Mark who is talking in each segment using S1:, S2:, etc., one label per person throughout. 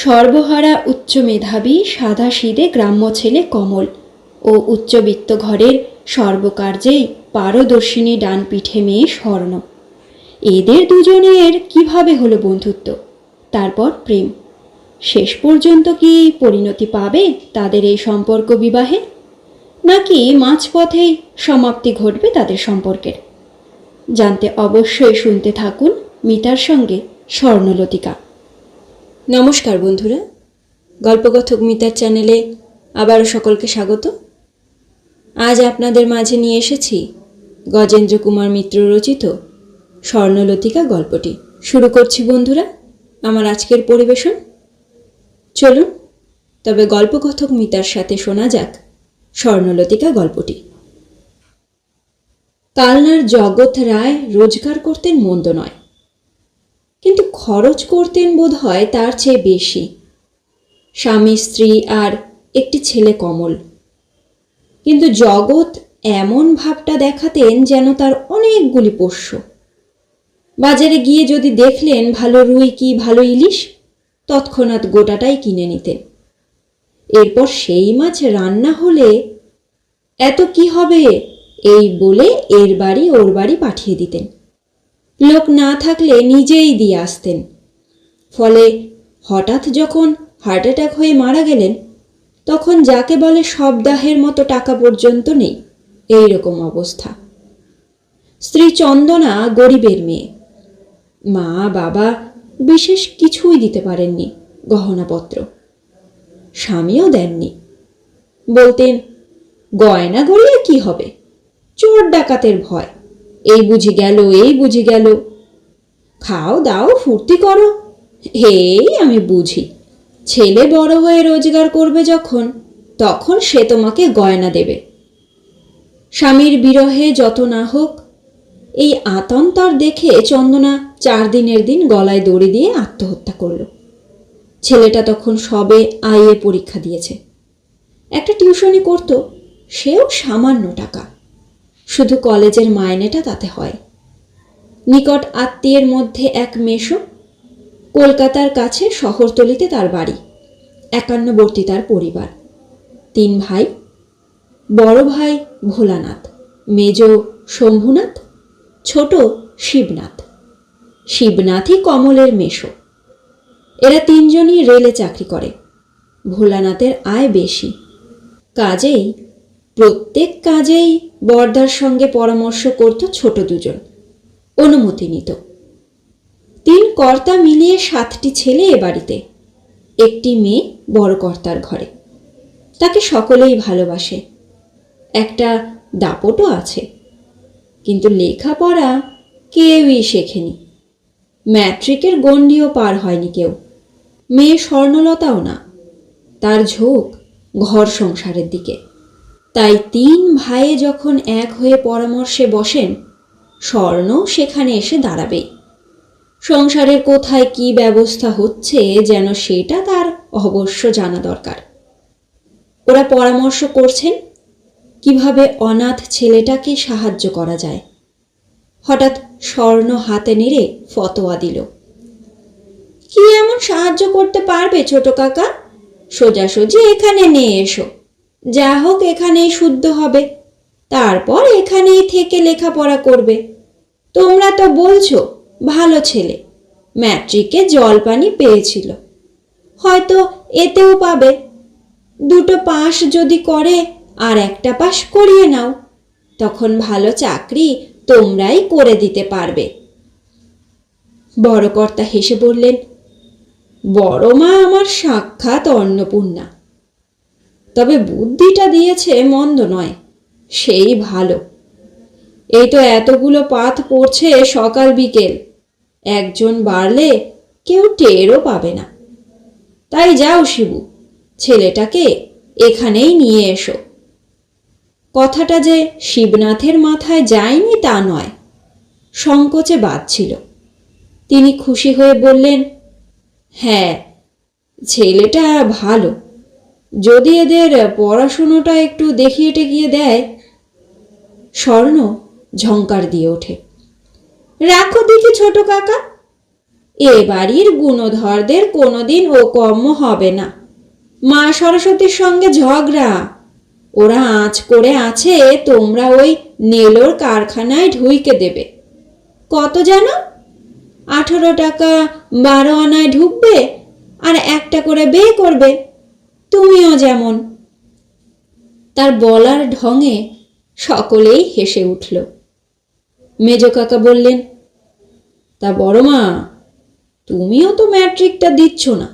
S1: সর্বহারা উচ্চ মেধাবী সাদাসিধে গ্রাম্য ছেলে কমল ও উচ্চবিত্ত ঘরের সর্বকার্যেই পারদর্শিনী ডান পিঠে মেয়ে স্বর্ণ। এদের দুজনের কিভাবে হলো বন্ধুত্ব, তারপর প্রেম, শেষ পর্যন্ত কি পরিণতি পাবে তাদের এই সম্পর্ক বিবাহে, নাকি মাঝপথেই সমাপ্তি ঘটবে তাদের সম্পর্কের? জানতে অবশ্যই শুনতে থাকুন মিতার সঙ্গে স্বর্ণলতিকা। নমস্কার বন্ধুরা, গল্পকথক মিতার চ্যানেলে আবারও সকলকে স্বাগত। আজ আপনাদের মাঝে নিয়ে এসেছি গজেন্দ্র কুমার মিত্র রচিত স্বর্ণলতিকা গল্পটি। শুরু করছি বন্ধুরা আমার আজকের পরিবেশন। চলুন তবে গল্পকথক মিতার সাথে শোনা যাক স্বর্ণলতিকা গল্পটি। কালনার জগৎ রায় রোজগার করতেন মন্দ নয়, কিন্তু খরচ করতেন বোধ হয় তার চেয়ে বেশি। স্বামী, স্ত্রী আর একটি ছেলে কমল। কিন্তু জগৎ এমন ভাবটা দেখাতেন যেন তার অনেকগুলি পোষ্য। বাজারে গিয়ে যদি দেখলেন ভালো রুই কি ভালো ইলিশ, তৎক্ষণাৎ গোটাটাই কিনে নিতেন। এরপর সেই মাছ রান্না হলে এত কি হবে এই বলে এর বাড়ি ওর বাড়ি পাঠিয়ে দিতেন। লোক না থাকলে নিজেই দিয়ে আসতেন। ফলে হঠাৎ যখন হার্ট অ্যাটাক হয়ে মারা গেলেন, তখন যাকে বলে সপ্তাহের মতো টাকা পর্যন্ত নেই, এই রকম অবস্থা। স্ত্রী চন্দনা গরিবের মেয়ে, মা বাবা বিশেষ কিছুই দিতে পারেননি, গহনাপত্র। স্বামীও দেননি, বলতেন গয়না গড়িয়ে কি হবে, চোর ডাকাতের ভয়, এই বুঝি গেল এই বুঝি গেল, খাও দাও ফুর্তি করো, এই আমি বুঝি। ছেলে বড় হয়ে রোজগার করবে যখন, তখন সে তোমাকে গয়না দেবে। স্বামীর বিরহে যত না হোক, এই আতন্তর দেখে চন্দনা 4 দিনের দিন গলায় দড়ি দিয়ে আত্মহত্যা করল। ছেলেটা তখন সবে আইএ পরীক্ষা দিয়েছে। একটা টিউশনি করত, সেও সামান্য টাকা, শুধু কলেজের মাইনেটা তাতে হয়। নিকট আত্মীয়ের মধ্যে এক মেশো, কলকাতার কাছে শহরতলিতে তার বাড়ি, 51বর্তী তার পরিবার। 3 ভাই, বড় ভাই ভোলানাথ, মেজ শম্ভুনাথ, ছোট শিবনাথ। শিবনাথই কমলের মেশো। এরা 3 জনই রেলে চাকরি করে। ভোলানাথের আয় বেশি, কাজেই প্রত্যেক কাজেই বরদার সঙ্গে পরামর্শ করত ছোট দুজন, অনুমতি নিত। 3 কর্তা মিলিয়ে 7টি ছেলে এ বাড়িতে, একটি মেয়ে বড় কর্তার ঘরে। তাকে সকলেই ভালোবাসে, একটা দাপটও আছে, কিন্তু লেখাপড়া কেউই শেখেনি। ম্যাট্রিকের গণ্ডিও পার হয়নি কেউ। মেয়ে স্বর্ণলতাও না, তার ঝোঁক ঘর সংসারের দিকে। তাই 3 ভাইয়ে যখন এক হয়ে পরামর্শে বসেন, স্বর্ণ সেখানে এসে দাঁড়াবেই। সংসারের কোথায় কি ব্যবস্থা হচ্ছে যেন সেটা তার অবশ্য জানা দরকার। ওরা পরামর্শ করছেন কিভাবে অনাথ ছেলেটাকে সাহায্য করা যায়। হঠাৎ স্বর্ণ হাতে নেড়ে ফতোয়া দিল, কি এমন সাহায্য করতে পারবে ছোট কাকা? সোজাসুজি এখানে নিয়ে এসো, যা হোক এখানেই শুদ্ধ হবে, তারপর এখানেই থেকে লেখাপড়া করবে। তোমরা তো বলছো ভালো ছেলে, ম্যাট্রিকে জলপানি পেয়েছিল, হয়তো এতেও পাবে। 2টো পাস যদি করে আর একটা পাস করিয়ে নাও, তখন ভালো চাকরি তোমরাই করে দিতে পারবে। বড় কর্তা হেসে বললেন, বড় মা আমার সাক্ষাৎ অন্নপূর্ণা, তবে বুদ্ধিটা দিয়েছে মন্দ নয়, সেই ভালো। এই তো এতগুলো পাত পড়ছে সকাল বিকেল, একজন বাড়লে কেউ টেরও পাবে না। তাই যাও শিবু, ছেলেটাকে এখানেই নিয়ে এসো। কথাটা যে শিবনাথের মাথায় যায়নি তা নয়, সংকোচে বাধছিল। তিনি খুশি হয়ে বললেন, হ্যাঁ ছেলেটা ভালো, যদি এদের পড়াশুনোটা একটু দেখিয়ে টেকিয়ে দেয়। স্বর্ণ ঝংকার দিয়ে ওঠে, রাখো দেখি ছোট কাকা, এ বাড়ির গুণধরদের কোনোদিন ও কর্ম হবে না। মা সরস্বতীর সঙ্গে ঝগড়া। ওরা আঁচ করে আছে তোমরা ওই নেলোর কারখানায় ঢুইকে দেবে। কত জানো? 18 টাকা 12 আনায় ঢুকবে আর একটা করে বিয়ে করবে। তুমিও যেমন। তার বলার ঢঙে সকলেই হেসে উঠল। মেজ কাকা বললেন, তা বড় মা, তুমিও তো ম্যাট্রিকটা দিচ্ছ না,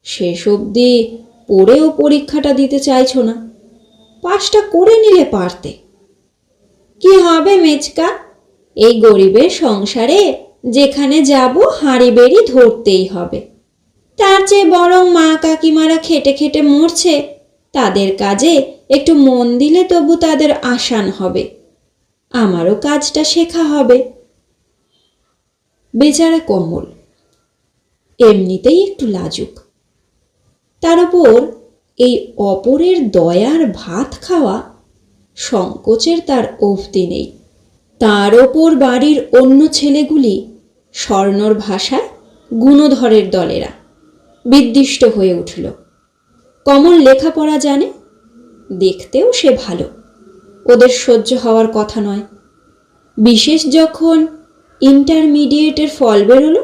S1: শেষ অবধি পড়েও পরীক্ষাটা দিতে চাইছো না। পাশটা করে নিলে পারতে। কি হবে মেচকা, এই গরিবের সংসারে যেখানে যাব হাঁড়ি বেড়ি ধরতেই হবে। তার চেয়ে বরং মা কাকিমারা খেটে খেটে মরছে, তাদের কাজে একটু মন দিলে তবু তাদের আসান হবে, আমারও কাজটা শেখা হবে। বেচারা কমল এমনিতেই একটু লাজুক, তার উপর এই অপরের দয়ার ভাত খাওয়া, সংকোচের তার অবধি নেই। তার ওপর বাড়ির অন্য ছেলেগুলি স্বর্ণর ভাষায় গুণধরের দলেরা বিদ্বিষ্ট হয়ে উঠল। কমল লেখাপড়া জানে, দেখতেও সে ভালো, ওদের সহ্য হওয়ার কথা নয়। বিশেষ যখন ইন্টারমিডিয়েটের ফল বেরোলো,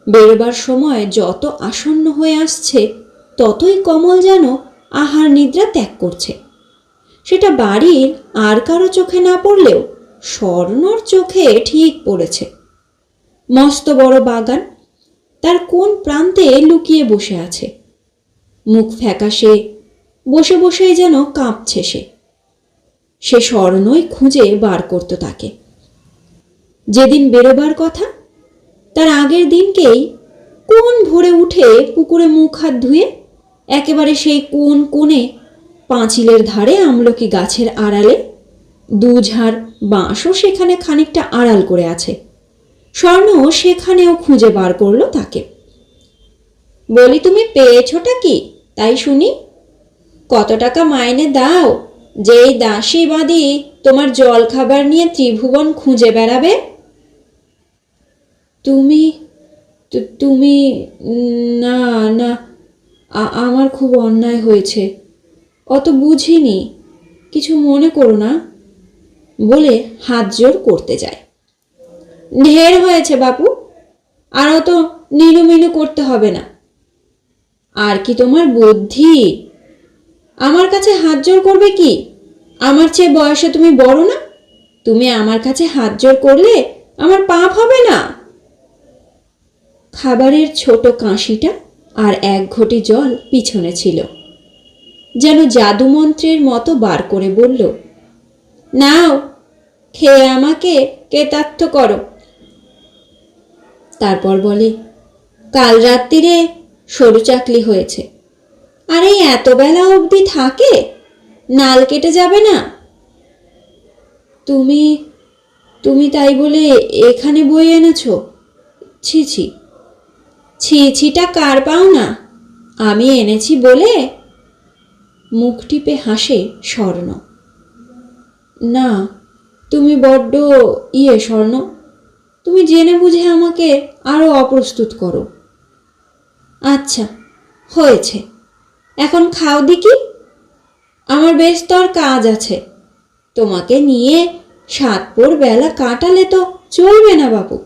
S1: বেরোবার সময় যত আসন্ন হয়ে আসছে ততই কমল যেন আহার নিদ্রা ত্যাগ করছে। সেটা বাড়ির আর কারো চোখে না পড়লেও স্বর্ণর চোখে ঠিক পড়েছে। মস্ত বড় বাগান, তার কোন প্রান্তে লুকিয়ে বসে আছে। মুখ ফ্যাকাশে, বসে বসেই যেন কাঁপছে সে স্বর্ণই খুঁজে বার করত তাকে। যেদিন বেরোবার কথা তার আগের দিনকেই কোন ভোরে উঠে পুকুরে মুখ হাত ধুয়ে একেবারে সেই কোন কোণে পাঁচিলের ধারে আমলকি গাছের আড়ালে 2 ঝাড় বাঁশও সেখানে খানিকটা আড়াল করে আছে। স্বর্ণ সেখানেও খুঁজে বার করলো তাকে। বলি, তুমি পেয়েছোটা কি তাই শুনি? কত টাকা মাইনে দাও যেই দাসী বাঁধি তোমার জল খাবার নিয়ে ত্রিভুবন খুঁজে বেড়াবে? তুমি তুমি না না, আমার খুব অন্যায় হয়েছে, অত বুঝিনি, কিছু মনে করো না বলে হাত জোর করতে যায়। ঢের হয়েছে বাপু, আর অত নীলুমিলু করতে হবে না। আর কি তোমার বুদ্ধি? আমার কাছে হাত জোর করবে কি? আমার চেয়ে বয়সে তুমি বড় না? তুমি আমার কাছে হাত জোর করলে আমার পাপ হবে না? খাবারের ছোট কাঁসিটা আর 1 ঘটি জল পিছনে ছিল, যেন জাদুমন্ত্রের মতো বার করে বলল, নাও খেয়ে আমাকে কৃতার্থ করো। তারপর বলে, কাল রাত্রিরে সরু চাকলি হয়েছে, আর এই এত বেলা অবধি থাকে, নাল কেটে যাবে না? তুমি তুমি তাই বলে এখানে বই এনেছো? ছি ছি। ছি ছিটা কার পাও না, আমি এনেছি বলে। মুখ টিপে হাসে স্বর্ণ। না, তুমি বড্ড স্বর্ণ, তুমি জেনে বুঝে আমাকে আরো অপ্রস্তুত করো। আচ্ছা হয়েছে, এখন খাও দেখি। আমার বেশ তোর কাজ আছে, তোমাকে নিয়ে 7 পোর বেলা কাটালে তো চলবে না বাপু।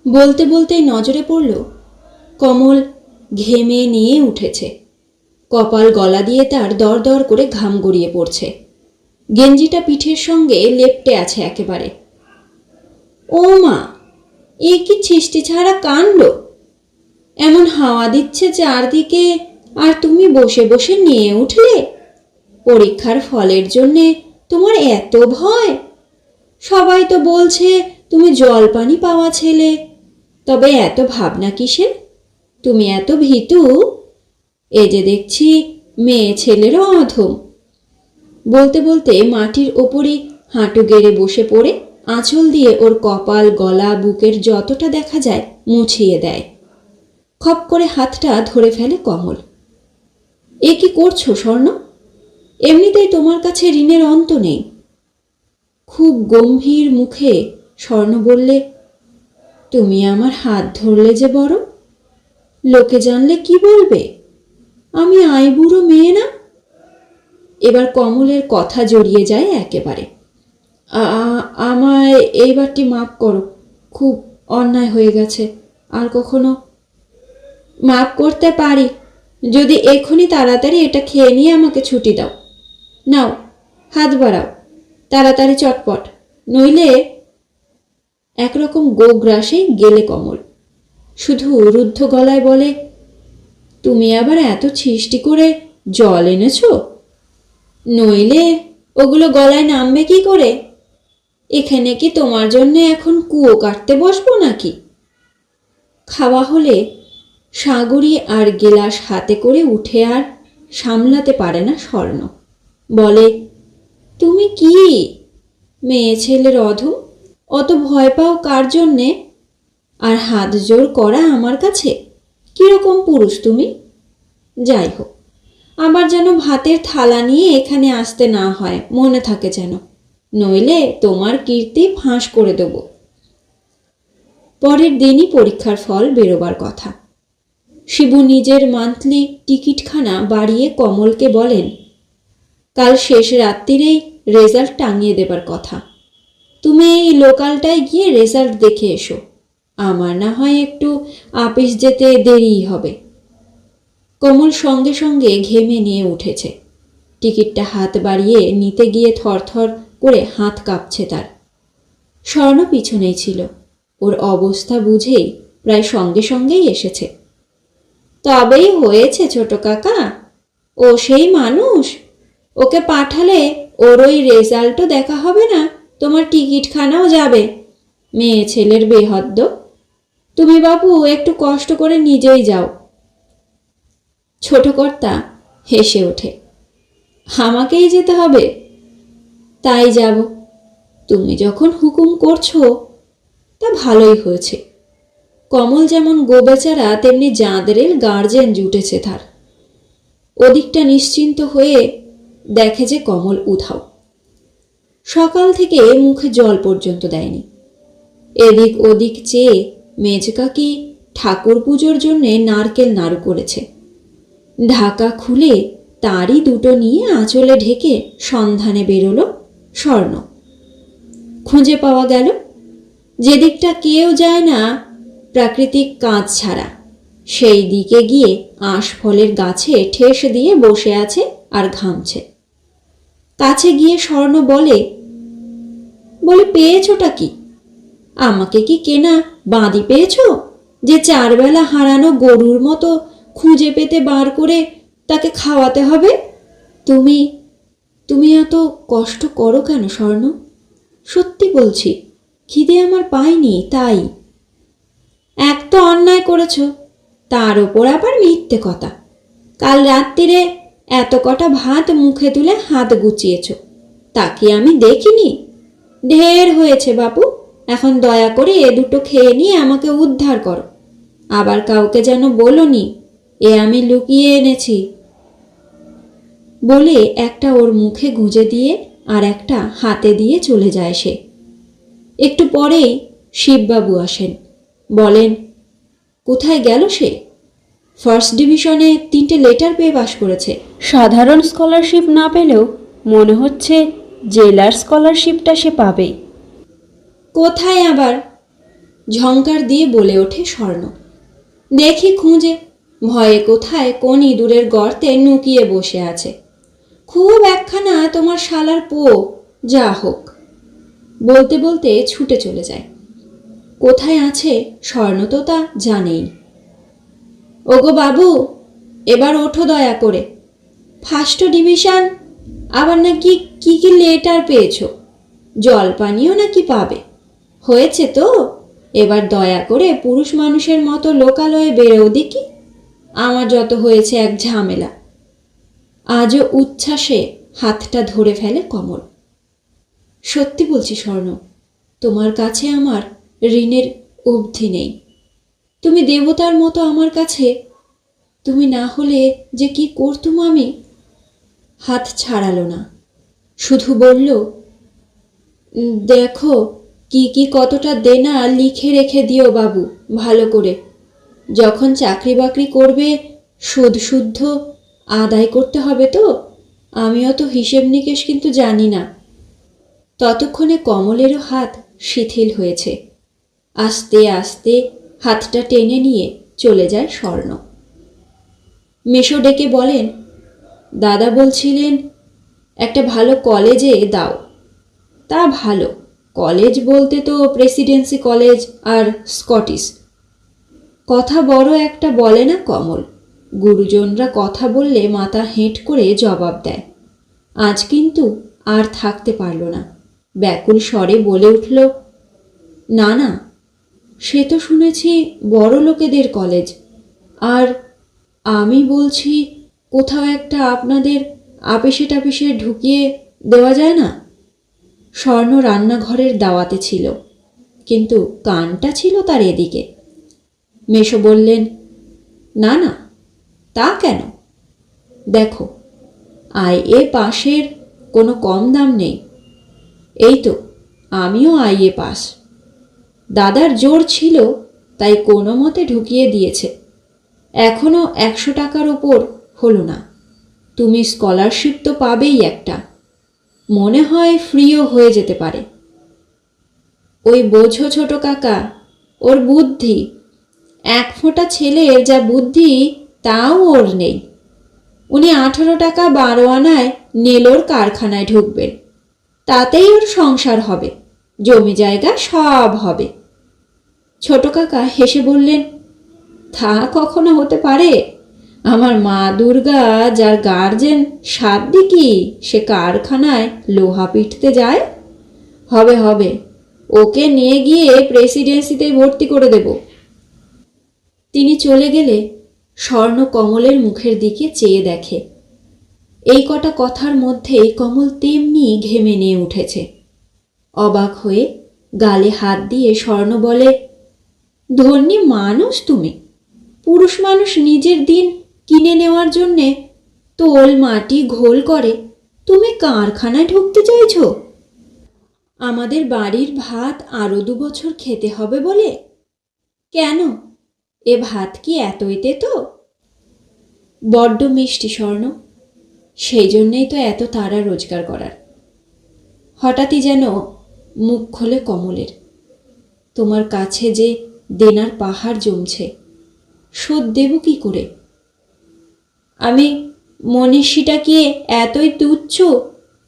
S1: বলতে বলতেই নজরে পড়ল কমল ঘেমে নিয়ে উঠেছে। কপাল গলা দিয়ে তার দর দর করে ঘাম গড়িয়ে পড়ছে। গেঞ্জিটা পিঠের সঙ্গে লেপ্টে আছে একেবারে। ও মা, এ কি ছিষ্টি ছাড়া কাণ্ড! এমন হাওয়া দিচ্ছে চারদিকে, আর তুমি বসে বসে নিয়ে উঠলে? পরীক্ষার ফলের জন্যে তোমার এত ভয়? সবাই তো বলছে তুমি জলপানি পাওয়া ছেলে, তবে এত ভাবনা কিসের? তুমি এত ভীতু? এ যে দেখছি মেয়ে ছেলেরও অধম। বলতে বলতে মাটির ওপরই হাঁটু গেড়ে বসে পড়ে আঁচল দিয়ে ওর কপাল, গলা, বুকের যতটা দেখা যায় মুছিয়ে দেয়। খপ করে হাতটা ধরে ফেলে কমল। এ কি করছো স্বর্ণ? এমনিতেই তোমার কাছে ঋণের অন্ত নেই। খুব গম্ভীর মুখে স্বর্ণ বললে, তুমি আমার হাত ধরলে যে বড়, লোকে জানলে কি বলবে? আমি আইবুড়ো মেয়ে না? এবার কমলের কথা জড়িয়ে যায় একেবারে। আমায় এইবারটি মাপ করো, খুব অন্যায় হয়ে গেছে, আর কখনো। মাপ করতে পারি যদি এক্ষুনি তাড়াতাড়ি এটা খেয়ে নিয়ে আমাকে ছুটি দাও। নাও, হাত বাড়াও, তাড়াতাড়ি চটপট, নইলে। একরকম গোগ্রাসে গেলে কমল, শুধু রুদ্ধ গলায় বলে, তুমি আবার এত ছিষ্টি করে জল এনেছ? নইলে ওগুলো গলায় নামবে কি করে? এখানে কি তোমার জন্যে এখন কুয়ো কাটতে বসবো নাকি? খাওয়া হলে সাগরী আর গেলাস হাতে করে উঠে আর সামলাতে পারে না স্বর্ণ। বলে, তুমি কি মেয়ে ছেলের অধম? অত ভয় পাও কার জন্যে? আর হাত জোর করা আমার কাছে? কিরকম পুরুষ তুমি? যাই হোক, আবার যেন ভাতের থালা নিয়ে এখানে আসতে না হয়, মনে থাকে যেন, নইলে তোমার কীর্তি ফাঁস করে দেব। পরের দিনই পরীক্ষার ফল বেরোবার কথা। শিবু নিজের মান্থলি টিকিটখানা বাড়িয়ে কমলকে বলেন, কাল শেষ রাত্রিরেই রেজাল্ট টাঙিয়ে দেবার কথা। তুমি এই লোকালটায় গিয়ে রেজাল্ট দেখে এসো। আমার না হয় একটু আপিস যেতে দেরিই হবে। কমল সঙ্গে সঙ্গে ঘেমে নিয়ে উঠেছে। টিকিটটা হাত বাড়িয়ে নিতে গিয়ে থরথর করে হাত কাঁপছে তার। স্বর্ণ পিছনেই ছিল, ওর অবস্থা বুঝেই প্রায় সঙ্গে সঙ্গেই এসেছে। তবেই হয়েছে ছোট কাকা, ও সেই মানুষ, ওকে পাঠালে ওর ওই রেজাল্টও দেখা হবে না, তোমার টিকিটখানাও যাবে। মেয়ে ছেলের বেহদ্দ। তুমি বাবু একটু কষ্ট করে নিজেই যাও। ছোট কর্তা হেসে ওঠে, আমাকেই যেতে হবে? তাই যাব। তুমি যখন হুকুম করছো তা ভালোই হয়েছে। কমল যেমন গোবেচারা, তেমনি জাঁদরেল গার্জেন জুটেছে তার। ওদিকটা নিশ্চিন্ত হয়ে দেখে যে কমল উধাও। সকাল থেকে মুখে জল পর্যন্ত দেয়নি। এদিক ওদিক চেয়ে মেজকাকি ঠাকুর পুজোর জন্যে নারকেল নাড়ু করেছে। ঢাকা খুলে তারই দুটো নিয়ে আঁচলে ঢেকে সন্ধানে বেরোলো স্বর্ণ। খুঁজে পাওয়া গেল যেদিকটা কেউ যায় না প্রাকৃতিক কাঁচ ছাড়া, সেই দিকে গিয়ে আঁশফলের গাছে ঠেস দিয়ে বসে আছে আর ঘামছে। কাছে গিয়ে স্বর্ণ বলে, পেয়েছোটা কি? আমাকে কি কেনা বাঁধি পেয়েছ যে চারবেলা হারানো গরুর মতো খুঁজে পেতে বার করে তাকে খাওয়াতে হবে? তুমি তুমি এত কষ্ট করো কেন স্বর্ণ? সত্যি বলছি, খিদে আমার পায়নি তাই। এক তো অন্যায় করেছ, তার ওপর আবার মিথ্যে কথা। কাল রাত্রিরে এত কটা ভাত মুখে তুলে হাত গুছিয়েছ, তা কি আমি দেখিনি? ঢের হয়েছে বাপু, এখন দয়া করে এ দুটো খেয়ে নিয়ে আমাকে উদ্ধার করো। আবার কাউকে যেন বলোনি এ আমি লুকিয়ে এনেছি। বলে একটা ওর মুখে গুঁজে দিয়ে আর একটা হাতে দিয়ে চলে যায় সে। একটু পরেই শিববাবু আসেন, বলেন, কোথায় গেল সে? ফার্স্ট ডিভিশনে 3টে লেটার পেয়ে পাশ করেছে। সাধারণ স্কলারশিপ না পেলেও মনে হচ্ছে জেলার স্কলারশিপটা সে পাবেই। কোথায় আবার? ঝংকার দিয়ে বলে ওঠে স্বর্ণ। দেখি খুঁজে, ভয়ে কোথায় কোন ইঁদুরের গর্তে নুকিয়ে বসে আছে। খুব একখানা তোমার শালার পো, যা হোক। বলতে বলতে ছুটে চলে যায়। কোথায় আছে স্বর্ণ তো তা জানেই। ওগো বাবু, এবার ওঠো দয়া করে। ফার্স্ট ডিভিশন, আবার নাকি কি কি লেটার পেয়েছ, জল পানিও নাকি পাবে। হয়েছে তো, এবার দয়া করে পুরুষ মানুষের মতো লোকালয়ে বেরোও দেখি। আমার যত হয়েছে এক ঝামেলা। আজও উচ্ছ্বাসে হাতটা ধরে ফেলে কমল। সত্যি বলছি স্বর্ণ, তোমার কাছে আমার ঋণের অবধি নেই। তুমি দেবতার মতো আমার কাছে। তুমি না হলে যে কি করতুম আমি। হাত ছাড়ালো না, শুধু বলল, দেখো কি কি কতটা দেনা লিখে রেখে দিও বাবু, ভালো করে। যখন চাকরি বাকরি করবে সুদ শুদ্ধ আদায় করতে হবে তো। আমিও তো হিসেব নিকেশ কিন্তু জানি না। ততক্ষণে কমলেরও হাত শিথিল হয়েছে। আস্তে আস্তে হাতটা টেনে নিয়ে চলে যায় স্বর্ণ। মেশো ডেকে বলেন, দাদা বলছিলেন একটা ভালো কলেজে দাও। তা ভালো কলেজ বলতে তো প্রেসিডেন্সি কলেজ আর স্কটিশ। কথা বড় একটা বলে না কমল। গুরুজনরা কথা বললে মাথা হেঁট করে জবাব দেয়। আজ কিন্তু আর থাকতে পারল না, ব্যাকুল স্বরে বলে উঠল, না না, সে তো শুনেছি বড় লোকেদের কলেজ। আর আমি বলছি কোথাও একটা আপনাদের আপিসে টাপিসে ঢুকিয়ে দেওয়া যায় না। স্বর্ণ রান্নাঘরের দাওয়াতে ছিল, কিন্তু কানটা ছিল তার এদিকে। মেশো বললেন, না না, তা কেন? দেখো, আইএ পাশের কোনো কম দাম নেই। এই তো আমিও আইএ পাস। দাদার জোর ছিল তাই কোনো মতে ঢুকিয়ে দিয়েছে। এখনও 100 টাকার ওপর হলো না। তুমি স্কলারশিপ তো পাবেই একটা, মনে হয় ফ্রিও হয়ে যেতে পারে। ওই বোঝো ছোট কাকা, ওর বুদ্ধি। 1 ফোঁটা ছেলের যা বুদ্ধি তাও ওর নেই। উনি 18 টাকা 12 আনায় নেলোর কারখানায় ঢুকবেন, তাতেই ওর সংসার হবে, জমি জায়গা সব হবে। ছোট কাকা হেসে বললেন, তা কখনো হতে পারে? আমার মা দুর্গা যার গার্জেন সাদ্দিকি সে কারখানায় লোহা পিটতে যায়। হবে হবে, ওকে নিয়ে গিয়ে প্রেসিডেন্সিতে ভর্তি করে দেব। তিনি চলে গেলে স্বর্ণ কমলের মুখের দিকে চেয়ে দেখে। এই কটা কথার মধ্যেই কমল তেমনি ঘেমে নিয়ে উঠেছে। অবাক হয়ে গালে হাত দিয়ে স্বর্ণ বলে, ধন্যী মানুষ তুমি। পুরুষ মানুষ নিজের দিন কিনে নেওয়ার জন্যে তোল মাটি ঘোল করে, তুমি কারখানায় ঢুকতে চাইছ? আমাদের বাড়ির ভাত আরও 2 বছর খেতে হবে বলে? কেন, এ ভাত কি এতইতে তো? বড্ড মিষ্টি স্বর্ণ, সেই জন্যেই তো এত তাড়া রোজগার করার। হঠাৎই যেন মুখ খোলে কমলের। তোমার কাছে যে দেনার পাহাড় জমছে, শোধ দেব কি করে? আমি মনীষীটা কি এতই তুচ্ছ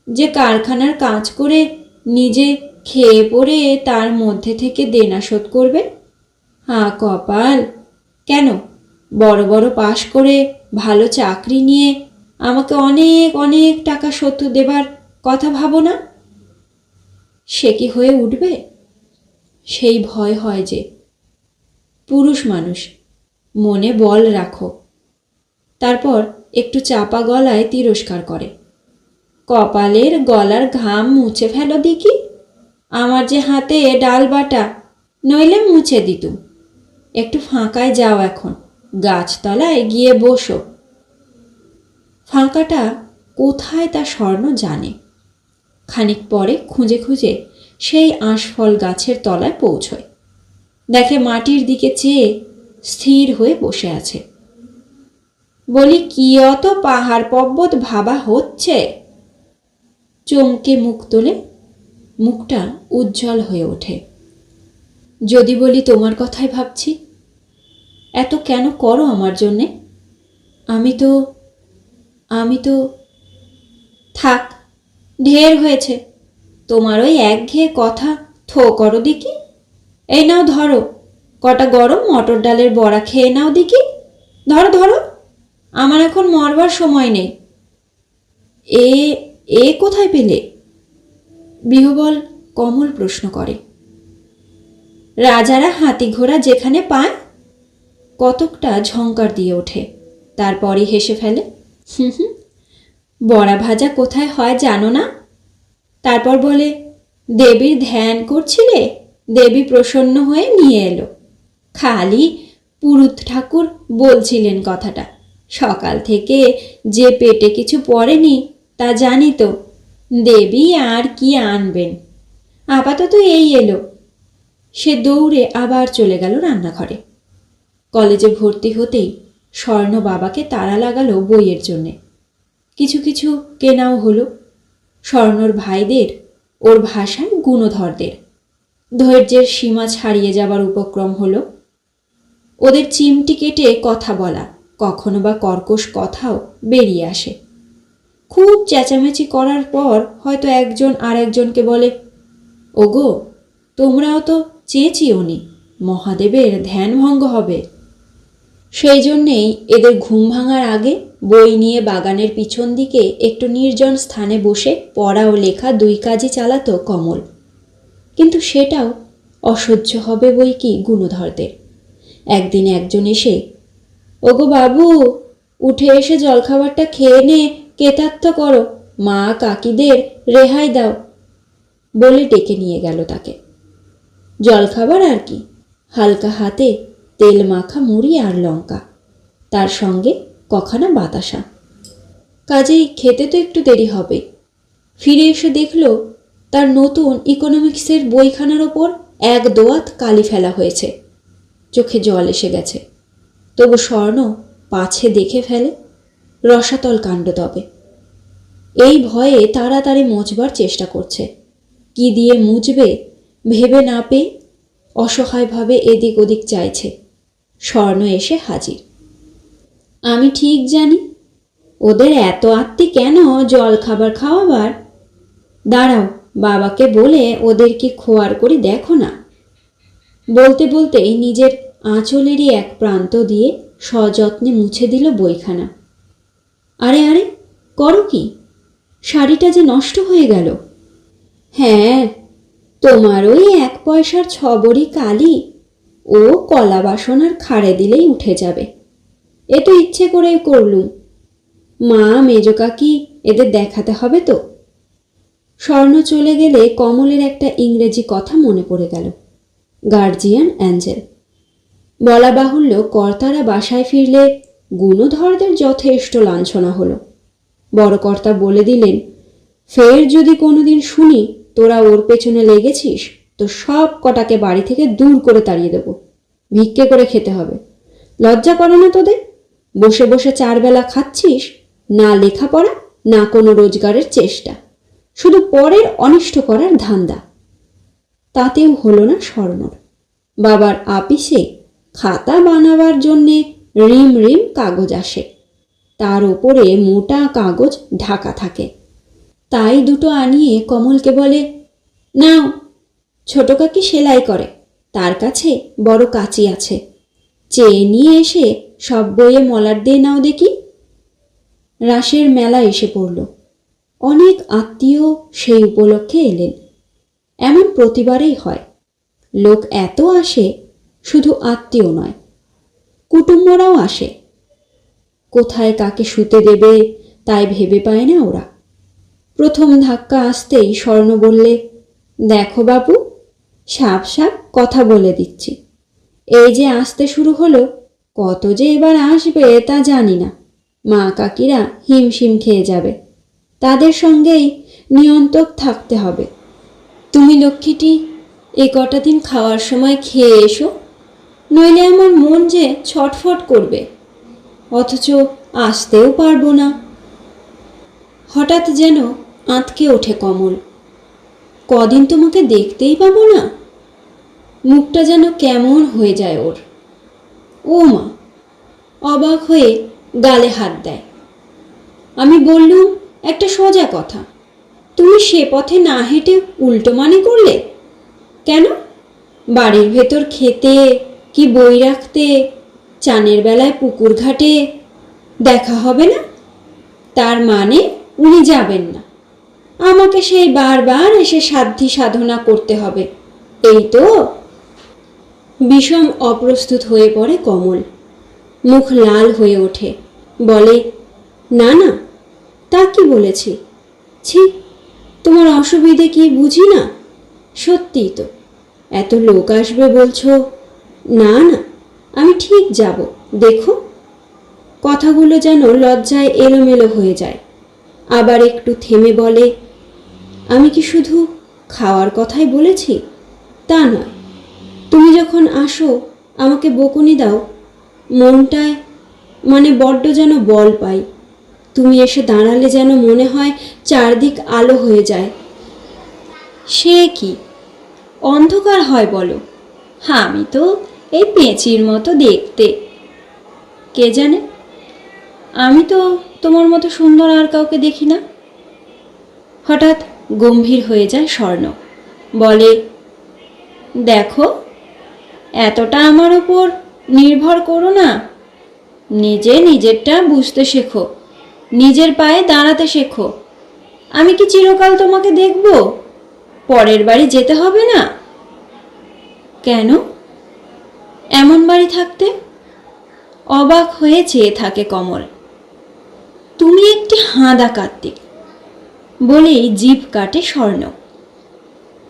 S1: যে কারখানার কাজ করে নিজে খেয়ে পড়ে তার মধ্যে থেকে দেনা শোধ করবে? হাঁ কপাল! কেন, বড় বড় পাশ করে ভালো চাকরি নিয়ে আমাকে অনেক অনেক টাকা শোধ দেবার কথা ভাবো না? সে কি হয়ে উঠবে? সেই ভয় হয় যে। পুরুষ মানুষ, মনে বল রাখো। তারপর একটু চাপা গলায় তিরস্কার করে, কপালের গলার ঘাম মুছে ফেলো দেখি। আমার যে হাতে ডাল বাটা, নইলে মুছে দিতুম। একটু ফাঁকায় যাও এখন, গাছতলায় গিয়ে বসো। ফাঁকাটা কোথায় তা স্বর্ণ জানে। খানিক পরে খুঁজে খুঁজে সেই আঁশফল গাছের তলায় পৌঁছয়। দেখে মাটির দিকে চেয়ে স্থির হয়ে বসে আছে। বলি, কি অত পাহাড় পর্বত ভাবা হচ্ছে? চমকে মুখ তোলে, মুখটা উজ্জ্বল হয়ে ওঠে। যদি বলি তোমার কথাই ভাবছি। এত কেন করো আমার জন্যে? আমি তো থাক, ঢের হয়েছে তোমার ওই একঘেয়ে কথা। থো করো দেখি। এই নাও ধরো, কটা গরম মটর ডালের বড়া খেয়ে নাও দেখি। ধরো ধরো, আমার এখন মরবার সময় নেই। এ এ কোথায় পেলে? বিহবল কমল প্রশ্ন করে। রাজারা হাতি ঘোড়া যেখানে পায়। কতকটা ঝংকার দিয়ে ওঠে, তারপরই হেসে ফেলে। বড়া ভাজা কোথায় হয় জানো না? তারপর বলে, দেবীর ধ্যান করছিলে, দেবী প্রসন্ন হয়ে নিয়ে এলো। খালি পুরুত ঠাকুর বলছিলেন কথাটা। সকাল থেকে যে পেটে কিছু পড়েনি তা জানি তো, দেবী আর কি আনবেন। আপাতত এই এলো। সে দৌড়ে আবার চলে গেল রান্নাঘরে। কলেজে ভর্তি হতেই স্বর্ণ বাবাকে তাড়া লাগালো বইয়ের জন্যে। কিছু কিছু কেনাও হলো। স্বর্ণর ভাইদের, ওর ভাষায় গুণধরদের, ধৈর্যের সীমা ছাড়িয়ে যাবার উপক্রম হলো। ওদের চিমটি কেটে কথা বলা, কখনো বা কর্কশ কথাও বেরিয়ে আসে। খুব চেঁচামেচি করার পর হয়তো একজন আর একজনকে বলে, ওগো তোমরাও তো চেঁচিওনি, মহাদেবের ধ্যান ভঙ্গ হবে। সেই জন্যেই এদের ঘুম ভাঙার আগে বই নিয়ে বাগানের পিছন দিকে একটু নির্জন স্থানে বসে পড়া ও লেখা দুই কাজই চালাতো কমল। কিন্তু সেটাও অসহ্য হবে বই কি গুণধরদের। একদিন একজন এসে, ওগো বাবু উঠে এসে জলখাবারটা খেয়ে নে, কেতাত্ত করো, মা কাকিদের রেহাই দাও, বলে ডেকে নিয়ে গেল তাকে। জলখাবার আর কি, হালকা হাতে তেল মাখা মুড়ি আর লঙ্কা, তার সঙ্গে কখানা বাতাসা। কাজেই খেতে তো একটু দেরি হবে। ফিরে এসে দেখল তার নতুন ইকোনমিক্সের বইখানার ওপর এক দোয়াত কালি ফেলা হয়েছে। চোখে জল এসে গেছে। তবু স্বর্ণ পাছে দেখে ফেলে, রসাতল কাণ্ড তবে। এই ভয়ে তাড়াতাড়ি মুছবার চেষ্টা করছে। কি দিয়ে মুছবে ভেবে না পেয়ে অসহায়ভাবে এদিক ওদিক চাইছে। স্বর্ণ এসে হাজির। আমি ঠিক জানি ওদের এত আত্মি কেন জল খাবার খাওয়াবার। দাঁড়াও, বাবাকে বলে ওদের কি খোয়ার করি দেখো না। বলতে বলতেই নিজের আঁচলেরই এক প্রান্ত দিয়ে সযত্নে মুছে দিল বইখানা। আরে আরে করো কি, শাড়িটা যে নষ্ট হয়ে গেল। হ্যাঁ, তোমার ওই 1 পয়সার 6 বড়ি কালি ও কলা বাসনার খাড়ে দিলেই উঠে যাবে। এ তো ইচ্ছে করেই করলুম। মা মেজ কাকি এদের দেখাতে হবে তো। স্বর্ণ চলে গেলে কমলের একটা ইংরেজি কথা মনে পড়ে গেল, গার্জিয়ান অ্যাঞ্জেল। বলা বাহুল্য কর্তারা বাসায় ফিরলে গুণধরদের যথেষ্ট লাঞ্ছনা হলো। বড় কর্তা বলে দিলেন, ফের যদি কোনোদিন শুনি তোরা ওর পেছনে লেগেছিস তো সব কটাকে বাড়ি থেকে দূর করে তাড়িয়ে দেব। ভিক্ষে করে খেতে হবে। লজ্জা করে না তোদের? বসে বসে 4 বেলা খাচ্ছিস, না লেখাপড়া না কোনো রোজগারের চেষ্টা, শুধু পরের অনিষ্ট করার ধান্দা। তাতেও হলো না স্বর্ণর। বাবার আপিসে খাতা বানাবার জন্যে রিম রিম কাগজ আসে, তার ওপরে মোটা কাগজ ঢাকা থাকে। তাই দুটো আনিয়ে কমলকে বলে, নাও, ছোট কাকি সেলাই করে, তার কাছে বড় কাঁচি আছে, চেয়ে নিয়ে এসে সব বইয়ে মলার দিয়ে নাও দেখি। রাসের মেলা এসে পড়ল। অনেক আত্মীয় সেই উপলক্ষে এলেন। এমন প্রতিবারেই হয়। লোক এত আসে, শুধু আত্মীয় নয়, কুটুম্বরাও আসে। কোথায় কাকে শুতে দেবে তাই ভেবে পায় না ওরা। প্রথম ধাক্কা আসতেই স্বর্ণ বললে, দেখো বাবু, সাপ সাপ কথা বলে দিচ্ছি, এই যে আসতে শুরু হলো, কত যে এবার আসবে তা জানি না। মা কাকিরা হিমশিম খেয়ে যাবে, তাদের সঙ্গেই নিয়ন্ত্রক থাকতে হবে। তুমি লক্ষ্মীটি এ কটা দিন খাওয়ার সময় খেয়ে এসো, নইলে আমার মন যে ছটফট করবে, অথচ আসতেও পারবো না। হঠাৎ যেন আঁতকে ওঠে কমল। কদিন তোমাকে দেখতেই পাবো না। মুখটা যেন কেমন হয়ে যায় ওর। ও মা! অবাক হয়ে গালে হাত দেয়। আমি বললুম একটা সোজা কথা, তুমি সে পথে না হেঁটে উল্টো মানে করলে কেন? বাড়ির ভেতর খেতে কি বই রাখতে, চানের বেলায় পুকুর ঘাটে দেখা হবে না? তার মানে উনি যাবেন না, আমাকে সেই বারবার এসে সাধ্যি সাধনা করতে হবে, এই তো? বিষম অপ্রস্তুত হয়ে পড়ে কমল। মুখ লাল হয়ে ওঠে। বলে, না না, তা কি বলেছি? ছি, তোমার অসুবিধে কি বুঝি না? সত্যিই তো, এত লোক আসবে বলছো। না না, আমি ঠিক যাব, দেখো। কথাগুলো যেন লজ্জায় এলোমেলো হয়ে যায়। আবার একটু থেমে বলে, আমি কি শুধু খাওয়ার কথাই বলেছি তা নয়। তুমি যখন আসো আমাকে বকুনি দাও, মনটায় বড্ড যেন বল পাই। তুমি এসে দাঁড়ালে যেন মনে হয় চারদিক আলো হয়ে যায়। সে কি অন্ধকার হয় বলো? আমি তো এই পেঁচির মতো দেখতে। কে জানে, আমি তো তোমার মতো সুন্দর আর কাউকে দেখি না। হঠাৎ গম্ভীর হয়ে যায় স্বর্ণ, বলে, দেখো, এতটা আমার ওপর নির্ভর করো না। নিজেরটা বুঝতে শেখো, নিজের পায়ে দাঁড়াতে শেখো। আমি কি চিরকাল তোমাকে দেখব? পরের বাড়ি যেতে হবে না? কেন এমন বাড়ি থাকতে? অবাক হয়ে চেয়ে থাকে কমল। তুমি একটি হাঁদা কার্তিক, বলেই জিভ কাটে স্বর্ণ।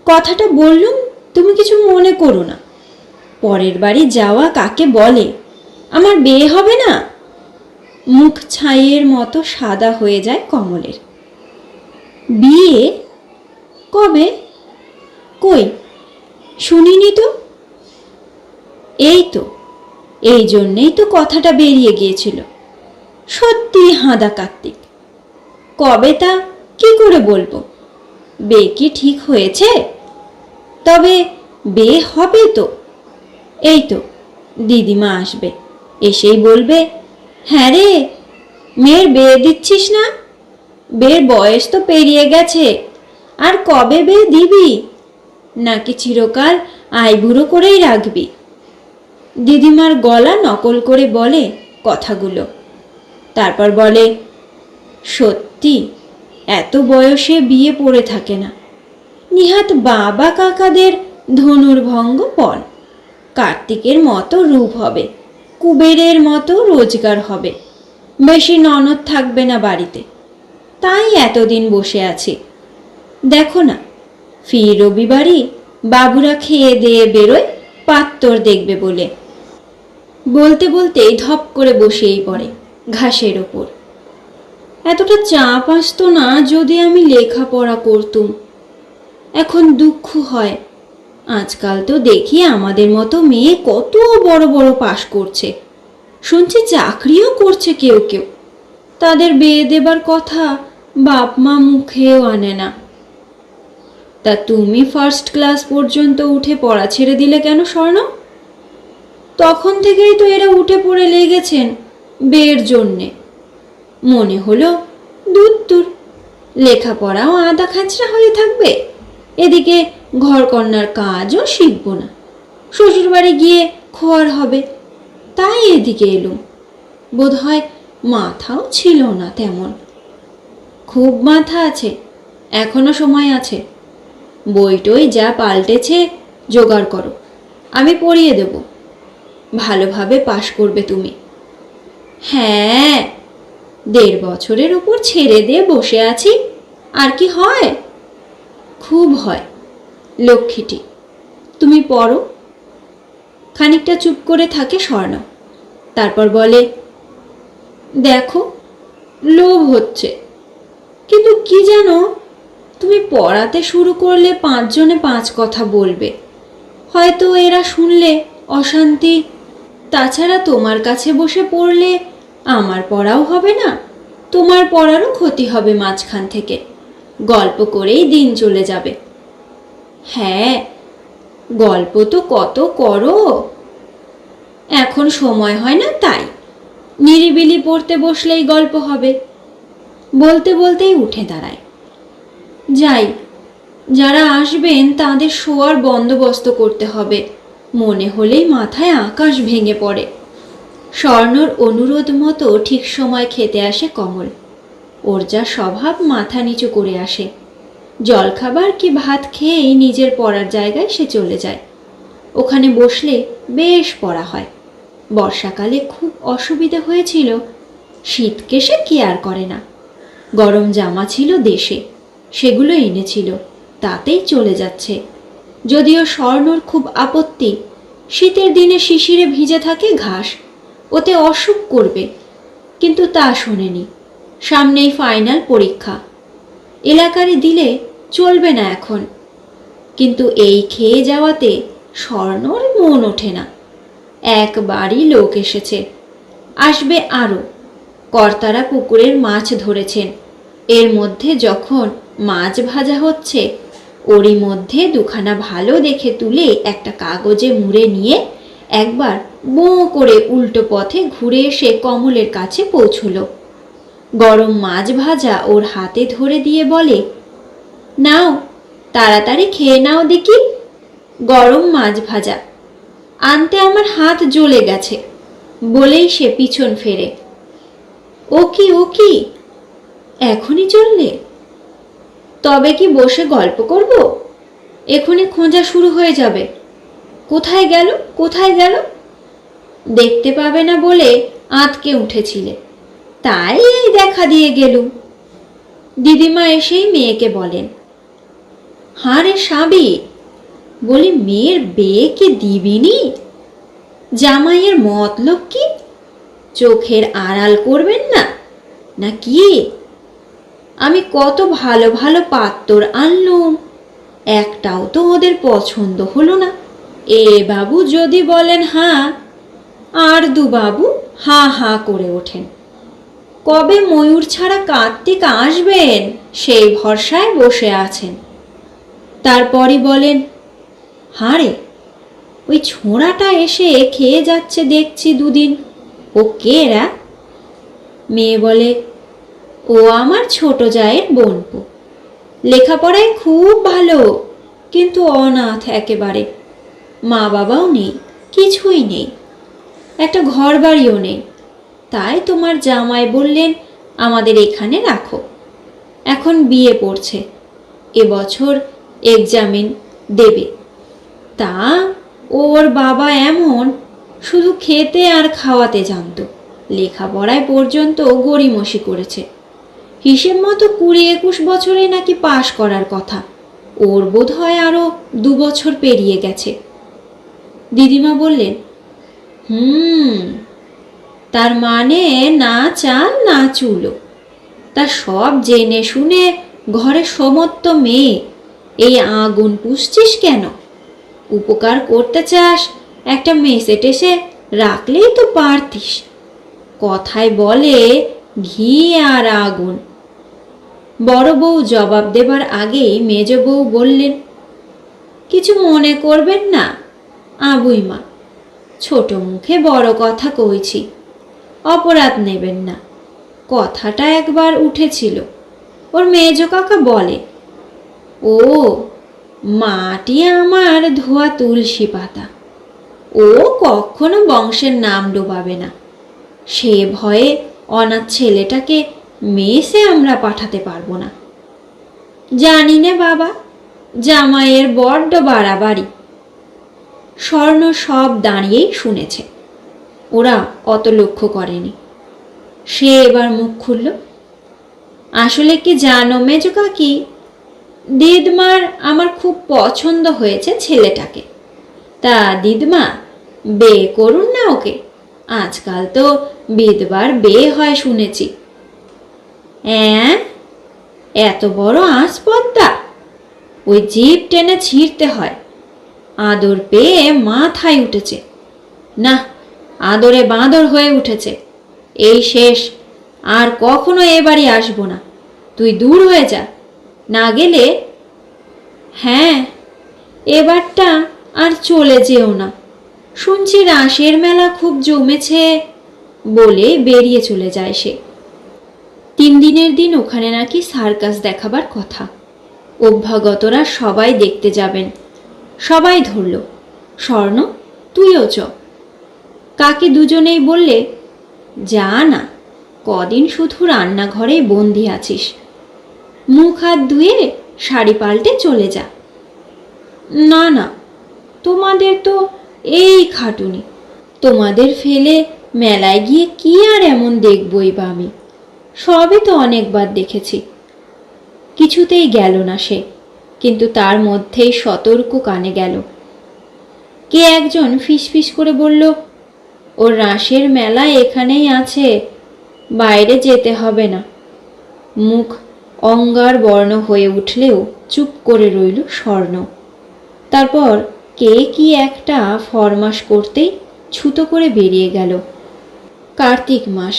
S1: কথাটা বললুম, তুমি কিছু মনে করো না। পরের বাড়ি যাওয়া কাকে বলে? আমার বিয়ে হবে না? মুখ ছাইয়ের মতো সাদা হয়ে যায় কমলের। বিয়ে কবে? কই শুনিনি তো। এই তো, এই জন্যেই তো কথাটা বেরিয়ে গিয়েছিল। সত্যি হাঁদা কার্তিক। কবে তা কি করে বলবো? বিয়ে কি ঠিক হয়েছে? তবে বিয়ে হবে তো। এই তো দিদিমা আসবে, এসেই বলবে, হ্যাঁ রে, মেয়ের বিয়ে দিচ্ছিস না? বিয়ের বয়স তো পেরিয়ে গেছে, আর কবে বিয়ে দিবি? নাকি চিরকাল আইবুড়ো করেই রাখবি? দিদিমার গলা নকল করে বলে কথাগুলো। তারপর বলে, সত্যি এত বয়সে বিয়ে পড়ে থাকে না। নিহাত বাবা কাকাদের ধনুর্ভঙ্গ পণ। কার্তিকের মতো রূপ হবে, কুবেরের মতো রোজগার হবে, বেশি ননদ থাকবে না বাড়িতে। তাই এতদিন বসে আছি। দেখো না, ফি রবিবারই বাবুরা খেয়ে দিয়ে বেরোয় পাত্তর দেখবে বলে। বলতে বলতে ধপ করে বসেই পড়ে ঘাসের ওপর। এতটা চাপ আসতো না যদি আমি লেখাপড়া করতুম। এখন দুঃখ হয়, আজকাল তো দেখি আমাদের মতো মেয়ে কত বড় বড় পাশ করছে, শুনছি চাকরিও করছে কেউ কেউ। তাদের বিয়ে দেবার কথা বাপ মা মুখেও আনে না। তা তুমি ফার্স্ট ক্লাস পর্যন্ত উঠে পড়া ছেড়ে দিলে কেন স্বর্ণ? তখন থেকেই তো এরা উঠে পড়ে লেগেছেন বিয়ের জন্যে। মনে হলো দূর, লেখাপড়াও আধা খাঁচরা হয়ে থাকবে, এদিকে ঘরকন্নার কাজও শিখব না, শ্বশুরবাড়ি গিয়ে খোয়ার হবে। তাই এদিকে এলুম। বোধহয় মাথাও ছিল না তেমন। খুব মাথা আছে, এখনো সময় আছে। বইটই যা পাল্টেছে জোগাড় করো, আমি পড়িয়ে দেব। ভালোভাবে পাশ করবে তুমি। হ্যাঁ, 1.5 বছরের উপর ছেড়ে দিয়ে বসে আছি, আর কি হয়? খুব হয় লক্ষ্মীটি। তুমি পড়ো। খানিকটা চুপ করে থাকে স্বর্ণ, তারপর বলে, দেখো, লোভ হচ্ছে, কিন্তু কি জানো, তুমি পড়াতে শুরু করলে 5 জনে 5 কথা বলবে। হয়তো এরা শুনলে অশান্তি। তাছাড়া তোমার কাছে বসে পড়লে আমার পড়াও হবে না, তোমার পড়ারও ক্ষতি হবে মাঝখান থেকে। গল্প করেই দিন চলে যাবে। হ্যাঁ, গল্প তো কত করো, এখন সময় হয় না, তাই নিরিবিলি পড়তে বসলেই গল্প হবে। বলতে বলতেই উঠে দাঁড়ায়। যাই, যারা আসবেন তাদের শোয়ার বন্দোবস্ত করতে হবে। মনে হলেই মাথায় আকাশ ভেঙে পড়ে। স্বর্ণর অনুরোধ মতো ঠিক সময় খেতে আসে কমল। ওর যা স্বভাব মাথা নিচু করে আসে। জলখাবার কি ভাত খেয়েই নিজের পড়ার জায়গায় সে চলে যায়। ওখানে বসলে বেশ পড়া হয়। বর্ষাকালে খুব অসুবিধে হয়েছিল, শীতকে সে কেয়ার করে না। গরম জামা ছিল দেশে, সেগুলো এনেছিল, তাতেই চলে যাচ্ছে। যদিও স্বর্ণর খুব আপত্তি, শীতের দিনে শিশিরে ভিজে থাকে ঘাস, ওতে অসুখ করবে, কিন্তু তা শোনেনি। সামনেই ফাইনাল পরীক্ষা, এলাকারে দিলে চলবে না এখন। কিন্তু এই খেয়ে যাওয়াতে স্বর্ণর মন ওঠে না। একবারই লোক এসেছে, আসবে আরও। কর্তারা পুকুরের মাছ ধরেছেন, এর মধ্যে যখন মাছ ভাজা হচ্ছে ওরই মধ্যে দুখানা ভালো দেখে তুলে একটা কাগজে মুড়ে নিয়ে একবার বোঁ করে উল্টো পথে ঘুরে এসে কমলের কাছে পৌঁছলো। গরম মাছ ভাজা ওর হাতে ধরে দিয়ে বলে, নাও তাড়াতাড়ি খেয়ে নাও দেখি, গরম মাছ ভাজা, আনতে আমার হাত জ্বলে গেছে। বলেই সে পিছন ফেরে। ও কি ও কি, এখনই চললে? তবে কি বসে গল্প করব? এখনই খোঁজা শুরু হয়ে যাবে। কোথায় গেল কোথায় গেল? দেখতে পাবে না বলে আঁতকে উঠেছিলে, তাই এই দেখা দিয়ে গেলুম। দিদিমা এসেই মেয়েকে বলেন, হাঁ রে সাবি, বলি মেয়ের বিয়ে কি দিবিনি? জামাইয়ের মতলব কি? চোখের আড়াল করবেন না না কি? আমি কত ভালো ভালো পাত্তর আনলুম, একটাও তো ওদের পছন্দ হলো না। এ বাবু যদি বলেন হাঁ, আর দু বাবু হাঁ হাঁ করে ওঠেন। কবে ময়ূর ছাড়া কার্তিক আসবেন সেই ভরসায় বসে আছেন। তারপরই বলেন, হাঁ রে, ওই ছোঁড়াটা এসে খেয়ে যাচ্ছে দেখছি দুদিন, ও কে রা? মেয়ে বলে, ও আমার ছোট জায়ের বোনপো, লেখাপড়ায় খুব ভালো, কিন্তু অনাথ একেবারে, মা বাবাও নেই, কিছুই নেই, একটা ঘর বাড়িও নেই। তাই তোমার জামাই বললেন আমাদের এখানে রাখো। এখন বিয়ে পড়ছে, এবছর এক্সামিন দেবে। তা ওর বাবা এমন, শুধু খেতে আর খাওয়াতে জানতো, লেখাপড়ায় পর্যন্ত গড়িমসি করেছে। হিসেব মতো 20-21 বছরে নাকি পাশ করার কথা, ওর বোধ হয় আরও 2 বছর পেরিয়ে গেছে। দিদিমা বললেন, তার মানে না চাল না চুলো, তা সব জেনে শুনে ঘরে সমস্ত মেয়ে এই আগুন পুষছিস কেন? উপকার করতে চাস, একটা মেসে টেসে রাখলেই তো পারতিস। কথায় বলে ঘি আর আগুন। বড় বউ জবাব দেবার আগেই মেজ বউ বললেন, কিছু মনে করবেন না আবুই মা, ছোট মুখে বড় কথা কইছি, অপরাধ নেবেন না। কথাটা একবার উঠেছিল। ওর মেজ কাকা বলে, ও মাটি আমার ধোয়া তুলসী পাতা, ও কখনো বংশের নাম ডোবাবে না। সে ভয়ে অনাথ ছেলেটাকে মেসে আমরা পাঠাতে পারবো না। জানি নে বাবা, জামাইয়ের বড্ড বাড়াবাড়ি। স্বর্ণ সব দাঁড়িয়েই শুনেছে, ওরা অত লক্ষ্য করেনি। সে এবার মুখ খুলল, আসলে কি জানো মেজ কাকি, দিদমার আমার খুব পছন্দ হয়েছে ছেলেটাকে। তা দিদমা বিয়ে করুন না ওকে, আজকাল তো বিধবার বিয়ে হয় শুনেছি। এত বড় আস্পর্ধা, ওই জিভ টেনে ছিঁড়তে হয়। আদর পেয়ে মাথায় উঠেছে, না আদরে বাঁদর হয়ে উঠেছে। এই শেষ, আর কখনো এ বাড়ি আসবো না, তুই দূর হয়ে যা, না গেলে। হ্যাঁ, এবারটা আর চলে যেও না, শুনছি রাসের মেলা খুব জমেছে, বলে বেরিয়ে চলে যায় সে। 3 দিনের দিন ওখানে নাকি সার্কাস দেখাবার কথা, অভ্যাগতরা সবাই দেখতে যাবেন। সবাই ধরল, স্বর্ণ তুইও চ। কাকি দুজনেই বললে, যা না, কদিন শুধু রান্নাঘরেই বন্দি আছিস, মুখ হাত ধুয়ে শাড়ি পাল্টে চলে যা। না না, তোমাদের তো এই খাটুনি, তোমাদের ফেলে মেলায় গিয়ে কি আর এমন দেখবই বা আমি, সবই তো অনেকবার দেখেছি। কিছুতেই গেল না সে, কিন্তু তার মধ্যেই সতর্ক কানে গেল। কে একজন ফিসফিস করে বলল, ওর রাসের মেলা এখানেই আছে, বাইরে যেতে হবে না। মুখ অঙ্গার বর্ণ হয়ে উঠলেও চুপ করে রইল স্বর্ণ। তারপর কে কি একটা ফরমাশ করতেই ছুতো করে বেরিয়ে গেল। কার্তিক মাস,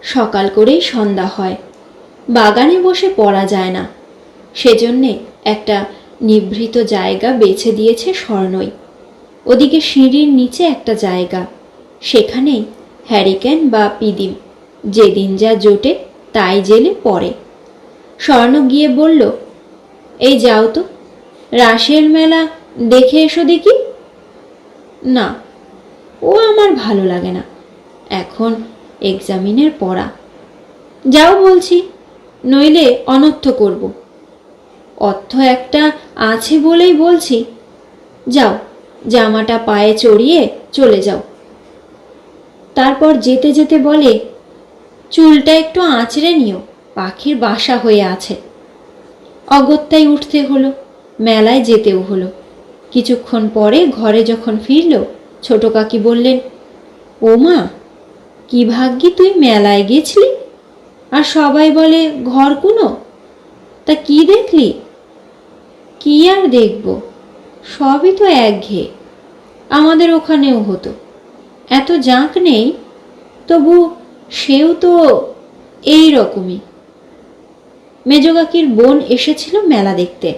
S1: সকাল করেই সন্ধ্যা হয়। বাগানে বসে পড়া যায় না, সেজন্যে একটা নিভৃত জায়গা বেছে দিয়েছে স্বর্ণই। ওদিকে সিঁড়ির নিচে একটা জায়গা, সেখানেই হ্যারিকেন বা পিদিম যেদিন যা জোটে তাই জেলে পড়ে। স্বর্ণ গিয়ে বলল, এই যাও তো, রাসের মেলা দেখে এসো দেখি। না, ও আমার ভালো লাগে না, এখন এক্সামিনের পড়া। যাও বলছি, নইলে অনর্থ করব। অর্থ একটা আছে বলেই বলছি, যাও, জামাটা পায়ে চড়িয়ে চলে যাও। তারপর যেতে যেতে বলে, চুলটা একটু আঁচড়ে নিও, পাখির বাসা হয়ে আছে। অগত্যাই উঠতে হলো, মেলায় যেতেও হলো। কিছুক্ষণ পরে ঘরে যখন ফিরল, ছোট কাকি বললেন, ও মা, কি ভাগ্যি তুই মেলায় গেছিলি, আর সবাই বলে ঘর কুনো, তা কি দেখলি? কি আর দেখব, সবই তো একঘেয়ে। আমাদের ওখানেও হতো, এত জাঁক নেই, তবু সেও তো এই রকমই। মেজকাকির বোন এসেছিল মেলা দেখতে।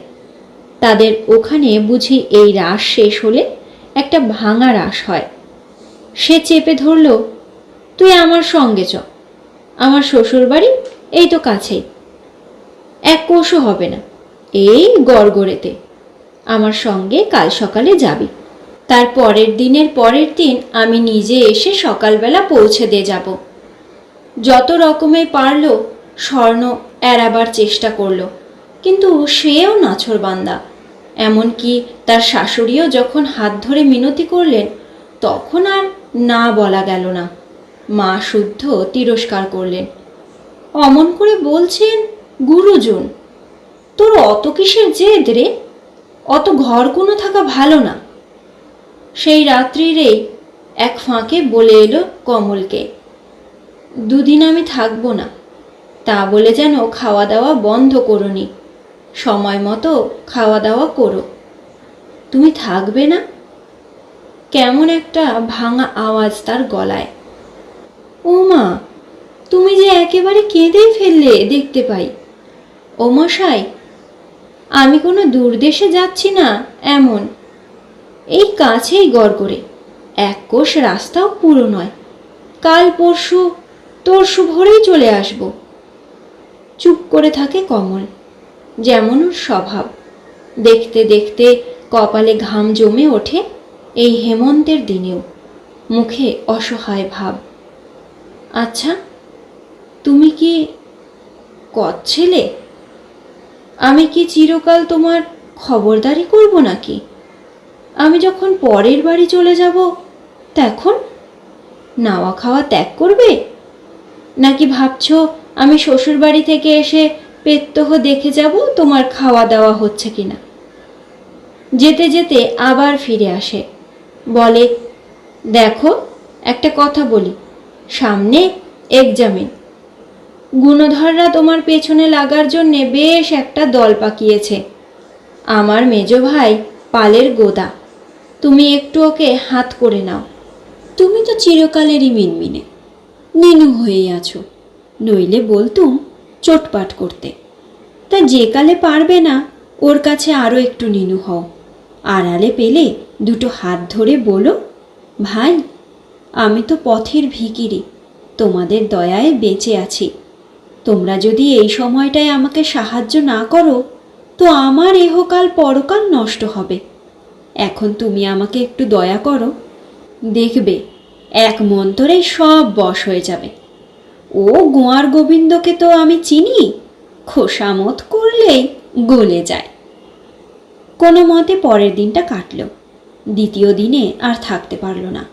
S1: তাদের ওখানে বুঝি এই রাস শেষ হলে একটা ভাঙা রাস হয়। সে চেপে ধরল, তুই আমার সঙ্গে চ, আমার শ্বশুর বাড়ি এই তো কাছেই, এক কোষও হবে না, এই গড়গড়েতে। আমার সঙ্গে কাল সকালে যাবি। তার পরের দিন আমি নিজে এসে সকালবেলা পৌঁছে দিয়ে যাব। যত রকমে পারল স্বর্ণ এড়াবার চেষ্টা করল, কিন্তু সেও নাছোড়বান্দা। এমনকি তার শাশুড়িও যখন হাত ধরে মিনতি করলেন, তখন আর না বলা গেল না। মা শুদ্ধ তিরস্কার করলেন, অমন করে বলছেন গুরুজন, তোর অত কিসের জেদ রে, অত ঘর কোনো থাকা ভালো না। সেই রাত্রিরেই এক ফাঁকে বলে এলো কমলকে, দুদিন আমি থাকবো না, তা বলে যেন খাওয়া দাওয়া বন্ধ করোনি, সময় মতো খাওয়া দাওয়া করো। তুমি থাকবে না? কেমন একটা ভাঙা আওয়াজ তার গলায়। ও মা, তুমি যে একেবারে কেঁদেই ফেললে দেখতে পাই। ও মশাই, আমি কোনো দূরদেশে যাচ্ছি না এমন, এই কাছেই গড়গড়ে, এক কোষ রাস্তাও পুরো নয়, কাল পরশু তরশু ভোরেই চলে আসব। চুপ করে থাকে কমল, যেমন ওর স্বভাব। দেখতে দেখতে কপালে ঘাম জমে ওঠে এই হেমন্তের দিনেও, মুখে অসহায় ভাব। আচ্ছা, তুমি কি ছেলে? আমি কি চিরকাল তোমার খবরদারি করব নাকি? আমি যখন পরের বাড়ি চলে যাব তখন নাওয়া খাওয়া ত্যাগ করবে, নাকি ভাবছো আমি শ্বশুর বাড়ি থেকে এসে পেত্তহ দেখে যাব তোমার খাওয়া দাওয়া হচ্ছে কিনা? যেতে যেতে আবার ফিরে আসে, বলে, দেখো, একটা কথা বলি, সামনে এক্সামিন। গুণধররা তোমার পেছনে লাগার জন্যে বেশ একটা দল পাকিয়েছে। আমার মেজ ভাই পালের গোদা, তুমি একটু ওকে হাত করে নাও। তুমি তো চিরকালেরই মিনমিনে, নিনু হয়েই আছো, নইলে বলতুম চোটপাট করতে। তা যে কালে পারবে না, ওর কাছে আরও একটু নিনু হও। আড়ালে পেলে দুটো হাত ধরে বলো, ভাই, আমি তো পথের ভিখিরি, তোমাদের দয়ায় বেঁচে আছি। তোমরা যদি এই সময়টায় আমাকে সাহায্য না করো, তো আমার এহকাল পরকাল নষ্ট হবে। এখন তুমি আমাকে একটু দয়া করো, দেখবে এক মন্তরেই সব বশ হয়ে যাবে। ও গোয়ার গোবিন্দকে তো আমি চিনি, খোসামত করলেই গলে যায়। কোনো মতে পরের দিনটা কাটল। দ্বিতীয় দিনে আর থাকতে পারল না।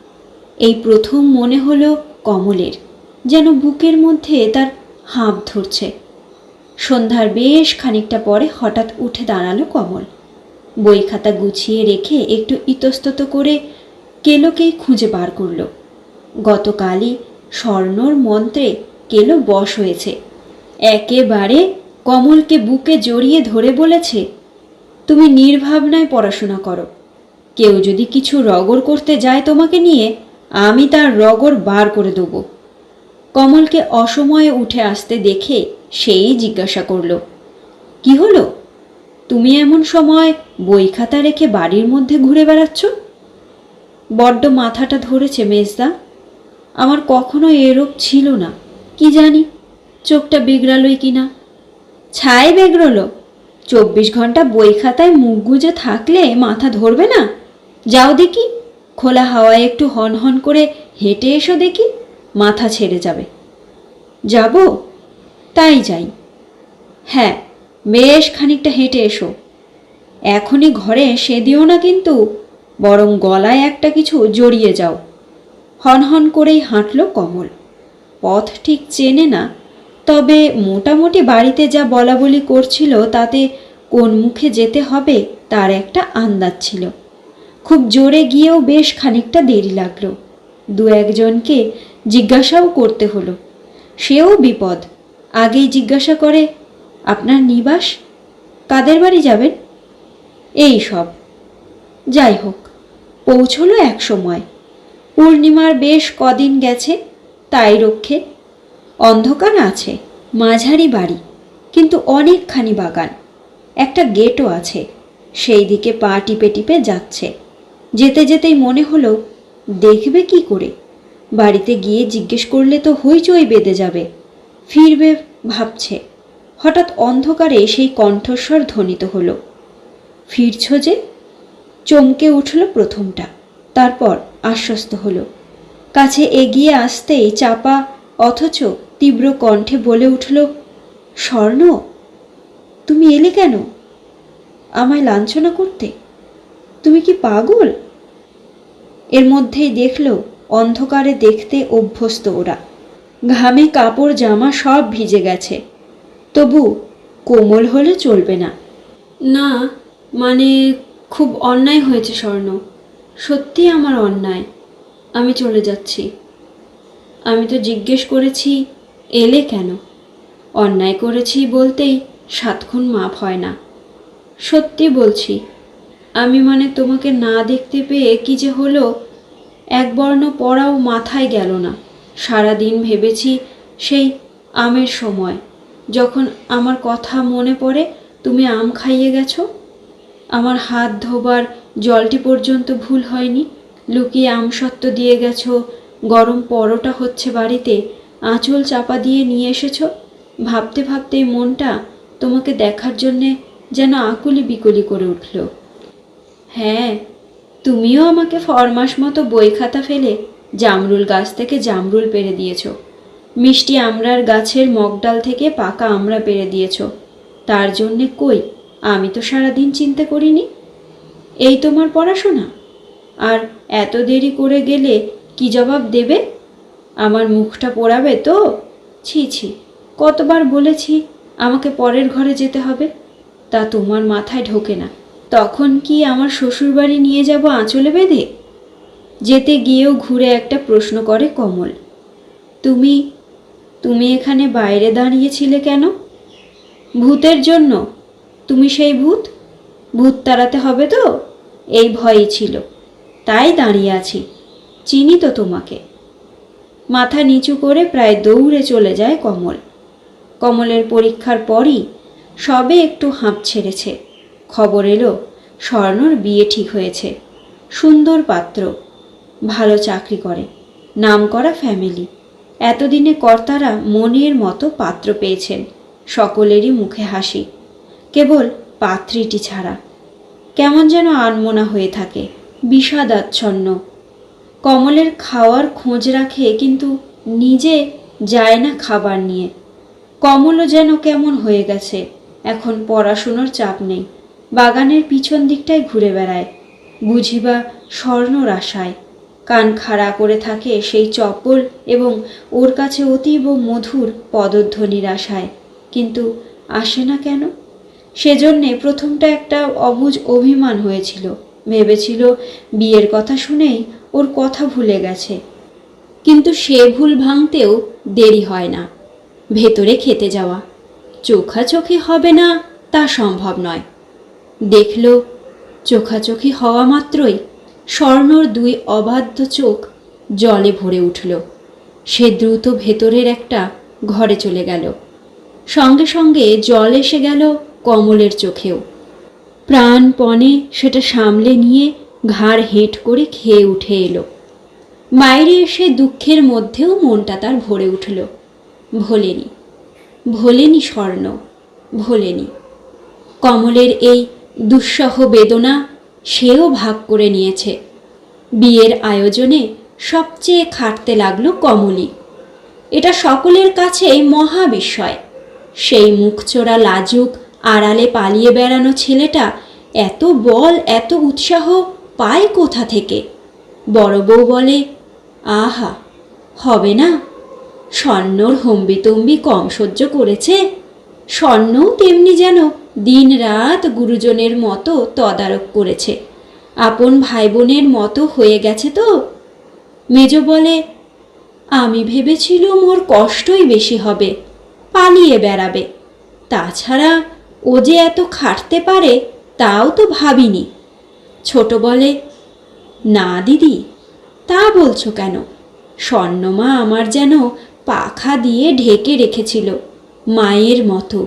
S1: এই প্রথম মনে হলো কমলের, যেন বুকের মধ্যে তার হাঁপ ধরছে। সন্ধ্যার বেশ খানিকটা পরে হঠাৎ উঠে দাঁড়ালো কমল। বই খাতা গুছিয়ে রেখে একটু ইতস্তত করে কেলোকেই খুঁজে বার করল। গতকালই স্বর্ণর মন্ত্রে কেলো বশ হয়েছে। একেবারে কমলকে বুকে জড়িয়ে ধরে বলেছে, তুমি নির্ভাবনায় পড়াশোনা করো, কেউ যদি কিছু রগড় করতে যায় তোমাকে নিয়ে, আমি তার রগড় বার করে দেব। কমলকে অসময়ে উঠে আসতে দেখে সেই জিজ্ঞাসা করল, কি হলো? তুমি এমন সময় বই খাতা রেখে বাড়ির মধ্যে ঘুরে বেড়াচ্ছ? বড্ড মাথাটা ধরেছে মেজদা। আমার কখনো এরূপ ছিল না, কি জানি চোখটা বিগড়ালই কিনা। ছাই বেগড়লো? 24 ঘন্টা বই খাতায় মুখ গুজে থাকলে মাথা ধরবে না? যাও দেখি, খোলা হাওয়ায় একটু হন হন করে হেঁটে এসো দেখি, মাথা ছেড়ে যাবে। যাব? তাই যাই। হ্যাঁ, বেশ খানিকটা হেঁটে এসো। এখনই ঘরে এসে দিও না কিন্তু, বরং গলায় একটা কিছু জড়িয়ে যাও। হনহন করেই হাঁটল কমল। পথ ঠিক চেনে না, তবে মোটামুটি বাড়িতে যা বলাবলি করছিল তাতে কোন মুখে যেতে হবে তার একটা আন্দাজ ছিল। খুব জোরে গিয়েও বেশ খানিকটা দেরি লাগলো। দু একজনকে জিজ্ঞাসাও করতে হলো। সেও বিপদ। আগেই জিজ্ঞাসা করে, আপনার নিবাস? কাদের বাড়ি যাবেন? এই সব। যাই হোক, পৌঁছলো এক সময়। পূর্ণিমার বেশ কদিন গেছে, তাই রক্ষে। অন্ধকার আছে, মাঝারি বাড়ি, কিন্তু অনেকখানি বাগান। একটা গেটও আছে। সেই দিকে পা টিপে টিপে যাচ্ছে। যেতে যেতেই মনে হলো, দেখবে কি করে? বাড়িতে গিয়ে জিজ্ঞেস করলে তো হইচই বেঁধে যাবে। ফিরবে ভাবছে। হঠাৎ অন্ধকারে সেই কণ্ঠস্বর ধ্বনিত হলো, ফিরছ যে? চমকে উঠল প্রথমটা, তারপর আশ্বস্ত হলো। কাছে এগিয়ে আসতেই চাপা অথচ তীব্র কণ্ঠে বলে উঠল, স্বর্ণ, তুমি এলে কেন? আমায় লাঞ্ছনা করতে? তুমি কি পাগল? এর মধ্যেই দেখল অন্ধকারে দেখতে অভ্যস্ত ওরা। ঘামে কাপড় জামা সব ভিজে গেছে। তবু কোমল হলে চলবে না। না, মানে খুব অন্যায় হয়েছে স্বর্ণ, সত্যি আমার অন্যায়। আমি চলে যাচ্ছি। আমি তো জিজ্ঞেস করেছি এলে কেন। অন্যায় করেছি বলতেই 7 খুন মাপ হয় না। সত্যি বলছি, আমি মানে তোমাকে না দেখতে পেয়ে কি যে হলো, এক বর্ণ পড়াও মাথায় গেল না। সারাদিন ভেবেছি সেই আমের সময়, যখন আমার কথা মনে পড়ে তুমি আম খাইয়ে গেছো। আমার হাত ধোবার জলটি পর্যন্ত ভুল হয়নি। লুকিয়ে আমসত্ত্ব দিয়ে গেছো, গরম পরোটা হচ্ছে বাড়িতে, আঁচল চাপা দিয়ে নিয়ে এসেছো। ভাবতে ভাবতেই মনটা তোমাকে দেখার জন্যে যেন আকুলি বিকুলি করে উঠল। হ্যাঁ, তুমিও আমাকে ফরমাস মতো বই খাতা ফেলে জামরুল গাছ থেকে জামরুল পেড়ে দিয়েছ। মিষ্টি আমড়ার গাছের মগডাল থেকে পাকা আমড়া পেড়ে দিয়েছ। তার জন্যে কই, আমি তো সারাদিন চিন্তা করিনি। এই তোমার পড়াশোনা? আর এত দেরি করে গেলে কি জবাব দেবে? আমার মুখটা পোড়াবে তো? ছি ছি, কতবার বলেছি আমাকে পরের ঘরে যেতে হবে, তা তোমার মাথায় ঢোকে না। তখন কি আমার শ্বশুরবাড়ি নিয়ে যাব আঁচলে বেঁধে? যেতে গিয়েও ঘুরে একটা প্রশ্ন করে কমল, তুমি তুমি এখানে বাইরে দাঁড়িয়েছিলে কেন? ভূতের জন্য? তুমি সেই ভূত? ভূত তাড়াতে হবে তো, এই ভয়ই ছিল, তাই দাঁড়িয়ে আছি। চিনি তো তোমাকে। মাথা নিচু করে প্রায় দৌড়ে চলে যায় কমল। কমলের পরীক্ষার পরই সবে একটু হাঁপ ছেড়েছে। খবর এলো স্বর্ণর বিয়ে ঠিক হয়েছে। সুন্দর পাত্র, ভালো চাকরি করে, নামকরা ফ্যামিলি। এতদিনে কর্তারা মনের মতো পাত্র পেয়েছেন। সকলেরই মুখে হাসি, কেবল পাত্রীটি ছাড়া। কেমন যেন আনমনা হয়ে থাকে, বিষাদাচ্ছন্ন। কমলের খাওয়ার খোঁজ রাখে, কিন্তু নিজে যায় না খাবার নিয়ে। কমলও যেন কেমন হয়ে গেছে। এখন পড়াশুনোর চাপ নেই, বাগানের পিছন দিকটায় ঘুরে বেড়ায়, বুঝিবা স্বর্ণর আশায়। কান খাড়া করে থাকে সেই চপল এবং ওর কাছে অতীব মধুর পদধ্বনির আশায়। কিন্তু আসে না কেন? সেজন্যে প্রথমটা একটা অবুঝ অভিমান হয়েছিল। ভেবেছিল বিয়ের কথা শুনেই ওর কথা ভুলে গেছে। কিন্তু সে ভুল ভাঙতেও দেরি হয় না। ভেতরে খেতে যাওয়া, চোখাচোখি হবে না তা সম্ভব নয়। দেখল চোখাচোখি হওয়া মাত্রই স্বর্ণর দুই অবাধ্য চোখ জলে ভরে উঠল। সে দ্রুত ভেতরের একটা ঘরে চলে গেল। সঙ্গে সঙ্গে জল এসে গেল কমলের চোখেও। প্রাণপণে সেটা সামলে নিয়ে ঘাড় হেঁট করে খেয়ে উঠে এলো। বাইরে এসে দুঃখের মধ্যেও মনটা তার ভরে উঠল। ভোলেনি, ভোলেনি স্বর্ণ, ভোলেনি। কমলের এই দুঃসহ বেদনা সেও ভাগ করে নিয়েছে। বিয়ের আয়োজনে সবচেয়ে খাটতে লাগলো কমলই। এটা সকলের কাছেই মহাবিস্ময়। সেই মুখচোরা লাজুক আড়ালে পালিয়ে বেড়ানো ছেলেটা এত বল, এত উৎসাহ পায় কোথা থেকে? বড় বউ বলে, আহা, হবে না? স্বর্ণর হম্বিতম্বি কম সহ্য করেছে? স্বর্ণও তেমনি যেন দিন রাত গুরুজনের মতো তদারক করেছে। আপন ভাই বোনের মতো হয়ে গেছে তো। মেজ বলে, আমি ভেবেছিলুম ওর কষ্টই বেশি হবে, পালিয়ে বেড়াবে। তাছাড়া ও যে এত খাটতে পারে তাও তো ভাবিনি। ছোট বলে, না দিদি, তা বলছো কেন? স্বর্ণমা আমার যেন পাখা দিয়ে ঢেকে রেখেছিল, মায়ের মতো।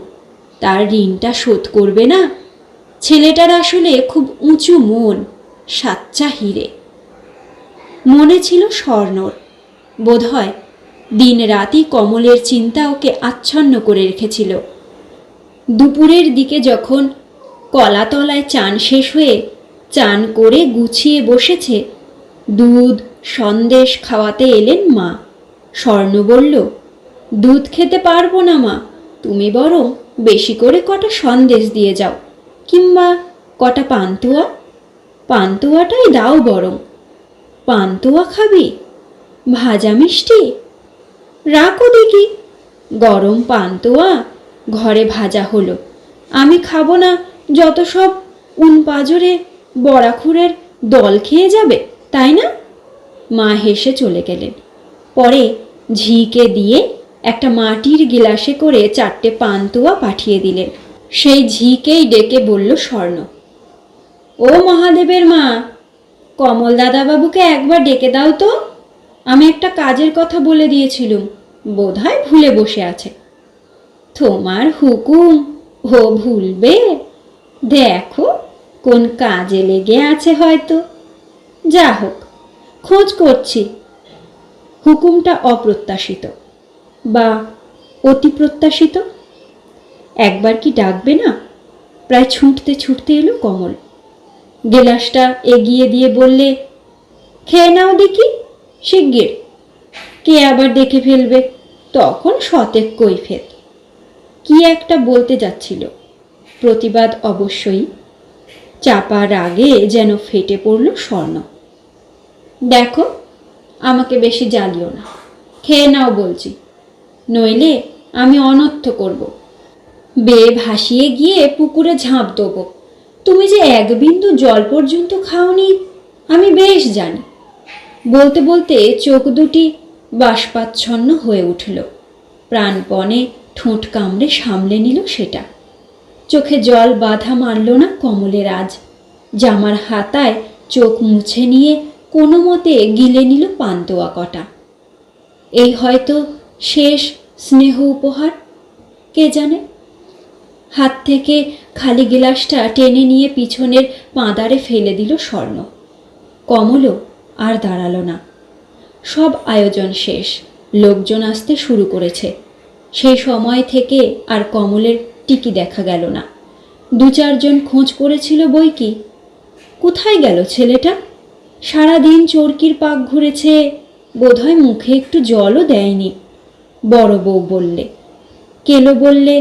S1: তার ঋণটা শোধ করবে না? ছেলেটার আসলে খুব উঁচু মন, সাচ্চা হিরে। মনে ছিল স্বর্ণর। বোধহয় দিন রাতই কমলের চিন্তা ওকে আচ্ছন্ন করে রেখেছিল। দুপুরের দিকে যখন কলাতলায় চান শেষ হয়ে চান করে গুছিয়ে বসেছে, দুধ সন্দেশ খাওয়াতে এলেন মা। স্বর্ণ বলল, দুধ খেতে পারবো না মা, তুমি বরং বেশি করে কটা সন্দেশ দিয়ে যাও, কিংবা কটা পান্তুয়া। পান্তুয়াটাই দাও বরং। পান্তুয়া খাবি? ভাজা মিষ্টি? রাখো দেখি। গরম পান্তুয়া ঘরে ভাজা হলো। আমি খাবো না যত সব উনপাজরে বড়াখুরের দল খেয়ে যাবে, তাই না? মা হেসে চলে গেলেন। পরে ঝিকে দিয়ে একটা মাটির গিলাসে করে 4টে পান্তুয়া পাঠিয়ে দিলেন। সেই ঝিকেই ডেকে বলল স্বর্ণ, ও মহাদেবের মা, কমল দাদাবাবুকে একবার ডেকে দাও তো। আমি একটা কাজের কথা বলে দিয়েছিলুম, বোধহয় ভুলে বসে আছে। তোমার হুকুম, ও ভুলবে? দেখো কোন কাজে লেগে আছে হয়তো। যা হোক, খোঁজ করছি। হুকুমটা অপ্রত্যাশিত বা অতি প্রত্যাশিত। একবার কি ডাকবে না? প্রায় ছুটতে ছুটতে এলো কমল। গেলাসটা এগিয়ে দিয়ে বললে, খেয়ে নাও দেখি শিগগির, কে আবার দেখে ফেলবে, তখন শতেক কৈফিয়ত। কি একটা বলতে যাচ্ছিল, প্রতিবাদ অবশ্যই। চাপা রাগে যেন ফেটে পড়ল স্বর্ণ। দেখো, আমাকে বেশি জ্বালিও না, খেয়ে নাও বলছি, নইলে আমি অনর্থ করব। বেয়ে ভাসিয়ে গিয়ে পুকুরে ঝাঁপ দেবো। তুমি যে এক বিন্দু জল পর্যন্ত খাওনি আমি বেশ জানি। বলতে বলতে চোখ দুটি বাষ্পাচ্ছন্ন হয়ে উঠল। প্রাণপণে ঠোঁট কামড়ে সামলে নিল সেটা। চোখে জল বাধা মারল না কমলের আজ। জামার হাতায় চোখ মুছে নিয়ে কোনো মতে গিলে নিল পান্তুয়া কটা। এই হয়তো শেষ স্নেহ উপহার, কে জানে। হাত থেকে খালি গিলাসটা টেনে নিয়ে পিছনের পাঁদারে ফেলে দিল স্বর্ণ। কমলও আর দাঁড়ালো না। সব আয়োজন শেষ, লোকজন আসতে শুরু করেছে। সেই সময় থেকে আর কমলের টিকি দেখা গেল না। 2-4 জন খোঁজ করেছিল বই কি। কোথায় গেল ছেলেটা? সারাদিন চরকির পাক ঘুরেছে, বোধহয় মুখে একটু জলও দেয়নি। বড় বউ বললে, কেলো বললে,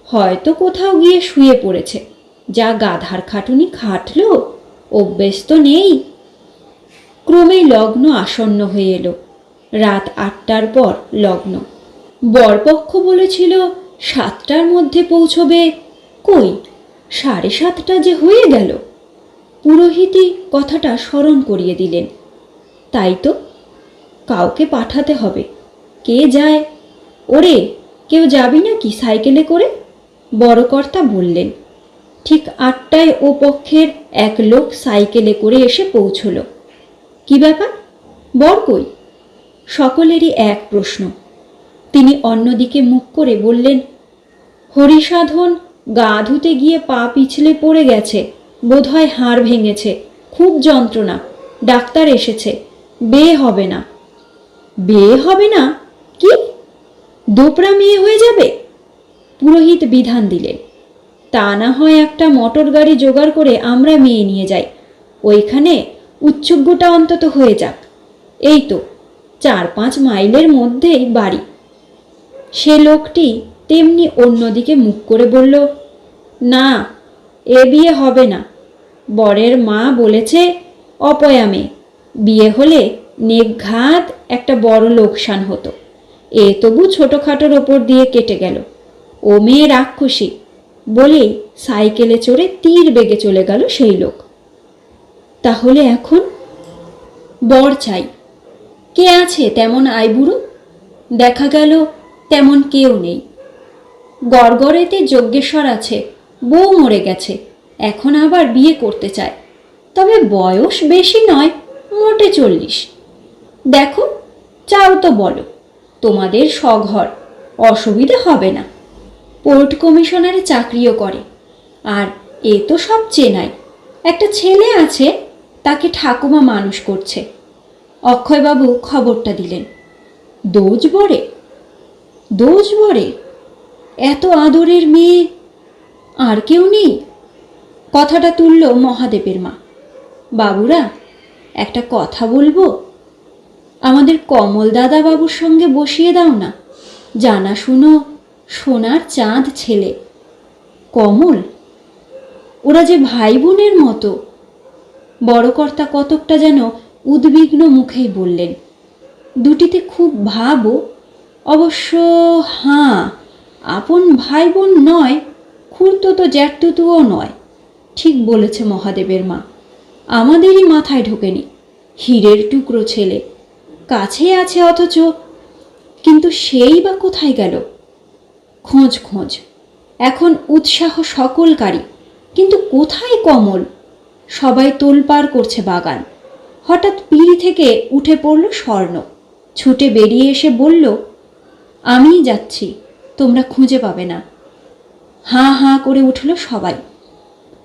S1: হয়তো কোথাও গিয়ে শুয়ে পড়েছে। যা গাধার খাটুনি খাটল, অভ্যেস তো নেই। ক্রমেই লগ্ন আসন্ন হয়ে এলো। রাত 8টার পর লগ্ন। বরপক্ষ বলেছিল 7টার মধ্যে পৌঁছবে, কই 7:30টা যে হয়ে গেল। পুরোহিতই কথাটা স্মরণ করিয়ে দিলেন। তাই তো, কাউকে পাঠাতে হবে। কে যায়? ওরে, কেউ যাবি নাকি সাইকেলে করে? বড় কর্তা বললেন। ঠিক 8টায় ও পক্ষের এক লোক সাইকেলে করে এসে পৌঁছল। কি ব্যাপার, বর কই? সকলেরই এক প্রশ্ন। তিনি অন্যদিকে মুখ করে বললেন, হরিসাধন গা ধুতে গিয়ে পা পিছলে পড়ে গেছে, বোধহয় হাড় ভেঙেছে, খুব যন্ত্রণা, ডাক্তার এসেছে, বিয়ে হবে না। বিয়ে হবে না? কি, দোপড়া মেয়ে হয়ে যাবে? পুরোহিত বিধান দিলেন, তা না হয় একটা মোটর গাড়ি জোগাড় করে আমরা মেয়ে নিয়ে যাই, ওইখানে উচ্চজ্ঞটা অন্তত হয়ে যাক। এই তো 4-5 মাইলের মধ্যেই বাড়ি। সে লোকটি তেমনি অন্যদিকে মুখ করে বলল, না, এ বিয়ে হবে না। বরের মা বলেছে অপয়া মেয়ে, বিয়ে হলে নির্ঘাত একটা বড় লোকসান হতো। এ তবু ছোটোখাটোর ওপর দিয়ে কেটে গেল। ও মেয়ে রাক্ষসী বলেই সাইকেলে চড়ে তীর বেগে চলে গেল সেই লোক। তাহলে এখন বর চাই। কে আছে তেমন আইবুড়ো? দেখা গেল তেমন কেউ নেই। গড়গড়েতে যজ্ঞেশ্বর আছে, বউ মরে গেছে, এখন আবার বিয়ে করতে চায়, তবে বয়স বেশি নয়, মোটে 40। দেখো, চাও তো বলো, তোমাদের স্বঘর, অসুবিধা হবে না। পোর্ট কমিশনারে চাকরিও করে, আর এ তো সব চেনাই। একটা ছেলে আছে, তাকে ঠাকুমা মানুষ করছে। অক্ষয়বাবু খবরটা দিলেন। দোজ বরে? দোজ বরে? এত আদরের মেয়ে আর কেউ নেই? কথাটা তুলল মহাদেবের মা। বাবুরা, একটা কথা বলবো? আমাদের কমল দাদা বাবুর সঙ্গে বসিয়ে দাও না, জানা শুনো সোনার চাঁদ ছেলে। কমল? ওরা যে ভাই বোনের মতো। বড় কর্তা কতকটা যেন উদ্বিগ্ন মুখেই বললেন, দুটিতে খুব ভাবো। অবশ্য হাঁ, আপন ভাই বোন নয়, খুড়তুতো জ্যাঠতুতুও নয়। ঠিক বলেছে মহাদেবের মা, আমাদেরই মাথায় ঢোকেনি। হীরের টুকরো ছেলে, কাছে আছে অথচ, কিন্তু সেই বা কোথায় গেল? খোঁজ খোঁজ, এখন উৎসাহ সকলকারী, কিন্তু কোথায় কমল? সবাই তোলপাড় করছে বাগান। হঠাৎ পিঁড়ি থেকে উঠে পড়ল স্বর্ণ, ছুটে বেরিয়ে এসে বলল, আমিই যাচ্ছি, তোমরা খুঁজে পাবে না। হাঁ হাঁ করে উঠল সবাই।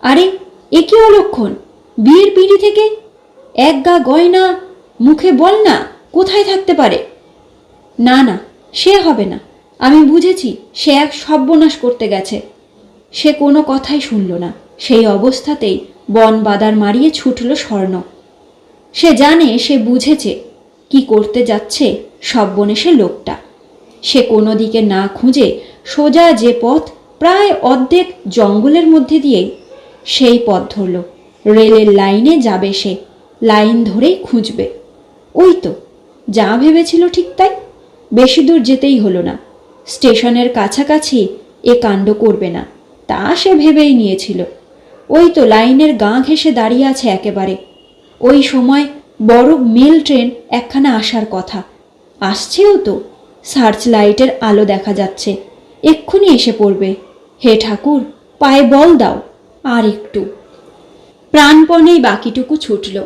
S1: আরে, এ কি অলক্ষণ? বিয়ের পিঁড়ি থেকে এক গা গয়না, মুখে বল না কোথায় থাকতে পারে? না না, সে হবে না, আমি বুঝেছি সে এক সর্বনাশ করতে গেছে। সে কোনো কথাই শুনল না। সেই অবস্থাতেই বন বাদার মারিয়ে ছুটল স্বর্ণ। সে জানে, সে বুঝেছে কি করতে যাচ্ছে সর্বনেশে লোকটা। সে কোনো দিকে না খুঁজে সোজা যে পথ, প্রায় অর্ধেক জঙ্গলের মধ্যে দিয়েই, সেই পথ ধরল। রেলের লাইনে যাবে সে, লাইন ধরেই খুঁজবে। ওই তো, যা ভেবেছিল ঠিক তাই। বেশি দূর যেতেই হলো না। স্টেশনের কাছাকাছি এ কাণ্ড করবে না, তা সে ভেবেই নিয়েছিল। ওই তো লাইনের গা ঘেঁষে দাঁড়িয়ে আছে একেবারে। ওই সময় বড় মেল ট্রেন একখানা আসার কথা, আসছেও তো। সার্চ লাইটের আলো দেখা যাচ্ছে, এক্ষুনি এসে পড়বে। হে ঠাকুর, পায়ে বল দাও, আর একটু। প্রাণপণেই বাকিটুকু ছুটল।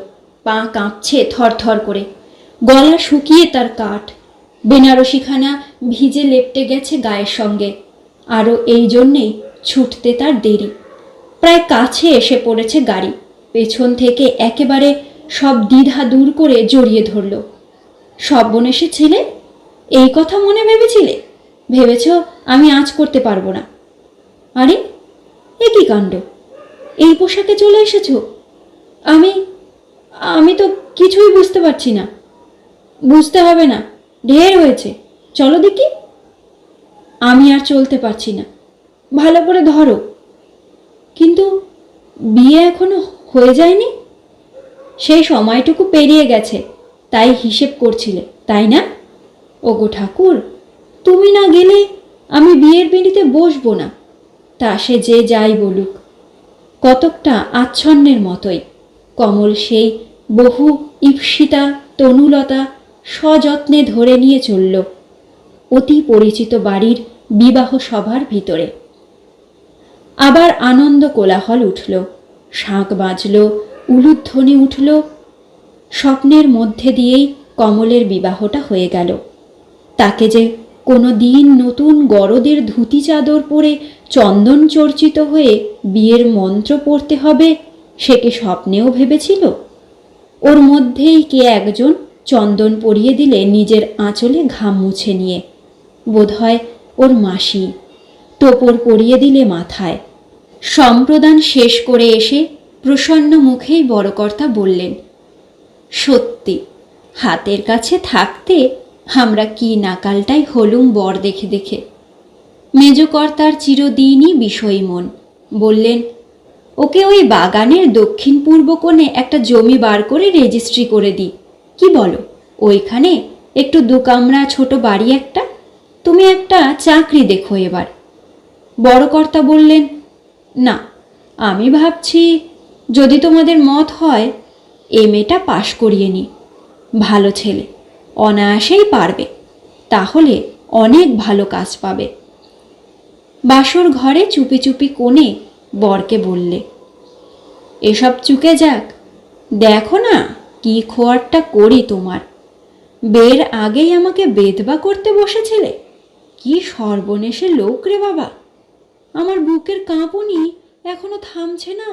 S1: পা কাঁপছে থরথর করে, গলা শুকিয়ে তার কাঠ, বেনারসিখানা ভিজে লেপটে গেছে গায়ের সঙ্গে। আরও এই জন্যেই ছুটতে তার দেরি। প্রায় কাছে এসে পড়েছে গাড়ি। পেছন থেকে একেবারে সব দ্বিধা দূর করে জড়িয়ে ধরল। সর্বনেশে ছেলে, এই কথা মনে ভেবেছিলে? ভেবেছ আমি আঁচ করতে পারবো না? আরে, এ কি কাণ্ড! এই পোশাকে চলে এসেছ? আমি আমি তো কিছুই বুঝতে পারছি না। বুঝতে হবে না, ঢের হয়েছে, চলো দেখি। আমি আর চলতে পারছি না, ভালো করে ধরো। কিন্তু বিয়ে এখনো হয়ে যায়নি? সেই সময়টুকু পেরিয়ে গেছে, তাই হিসেব করছিলে, তাই না? ওগো ঠাকুর, তুমি না গেলে আমি বিয়ের পিঁড়িতে বসবো না। তা সে যে যাই বলুক। কতকটা আচ্ছন্নের মতোই কমল সেই বহু ঈপ্সিতা তনুলতা সযত্নে ধরে নিয়ে চলল অতি পরিচিত বাড়ির বিবাহ সভার ভিতরে। আবার আনন্দ কোলাহল উঠল, শাঁখ বাজল, উলুধ্বনি উঠল। স্বপ্নের মধ্যে দিয়েই কমলের বিবাহটা হয়ে গেল। তাকে যে কোনো দিন নতুন গরদের ধুতি চাদর পরে চন্দন চর্চিত হয়ে বিয়ের মন্ত্র পড়তে হবে, সে কি স্বপ্নেও ভেবেছিল? ওর মধ্যেই কে একজন চন্দন পরিয়ে দিলে নিজের আঁচলে ঘাম মুছে নিয়ে, বোধহয় ওর মাসি, টোপর পরিয়ে দিলে মাথায়। সম্প্রদান শেষ করে এসে প্রসন্ন মুখেই বড়কর্তা বললেন, সত্যি হাতের কাছে থাকতে আমরা কি নাকালটাই হলুম বর দেখে দেখে। মেজকর্তার চিরদিনই বিষয়ী মন। বললেন, ওকে ওই বাগানের দক্ষিণ পূর্ব কোণে একটা জমি বার করে রেজিস্ট্রি করে দিই, কি বলো? ওইখানে একটু দুকামরা ছোট বাড়ি একটা, তুমি একটা চাকরি দেখো এবার। বড়কর্তা বললেন, না, আমি ভাবছি যদি তোমাদের মত হয় এমএটা পাশ করিয়ে নি। ভালো ছেলে, অনায়াসেই পারবে, তাহলে অনেক ভালো কাজ পাবে। বাসর ঘরে চুপি চুপি কোণে বরকে বললে, এসব চুকে যাক, দেখো না কি খোয়ারটা করি তোমার। বের আগেই আমাকে বেদবা করতে বসেছিলে, কি সর্বনেশে লোক রে বাবা। আমার বুকের কাঁপুনি এখনো থামছে না।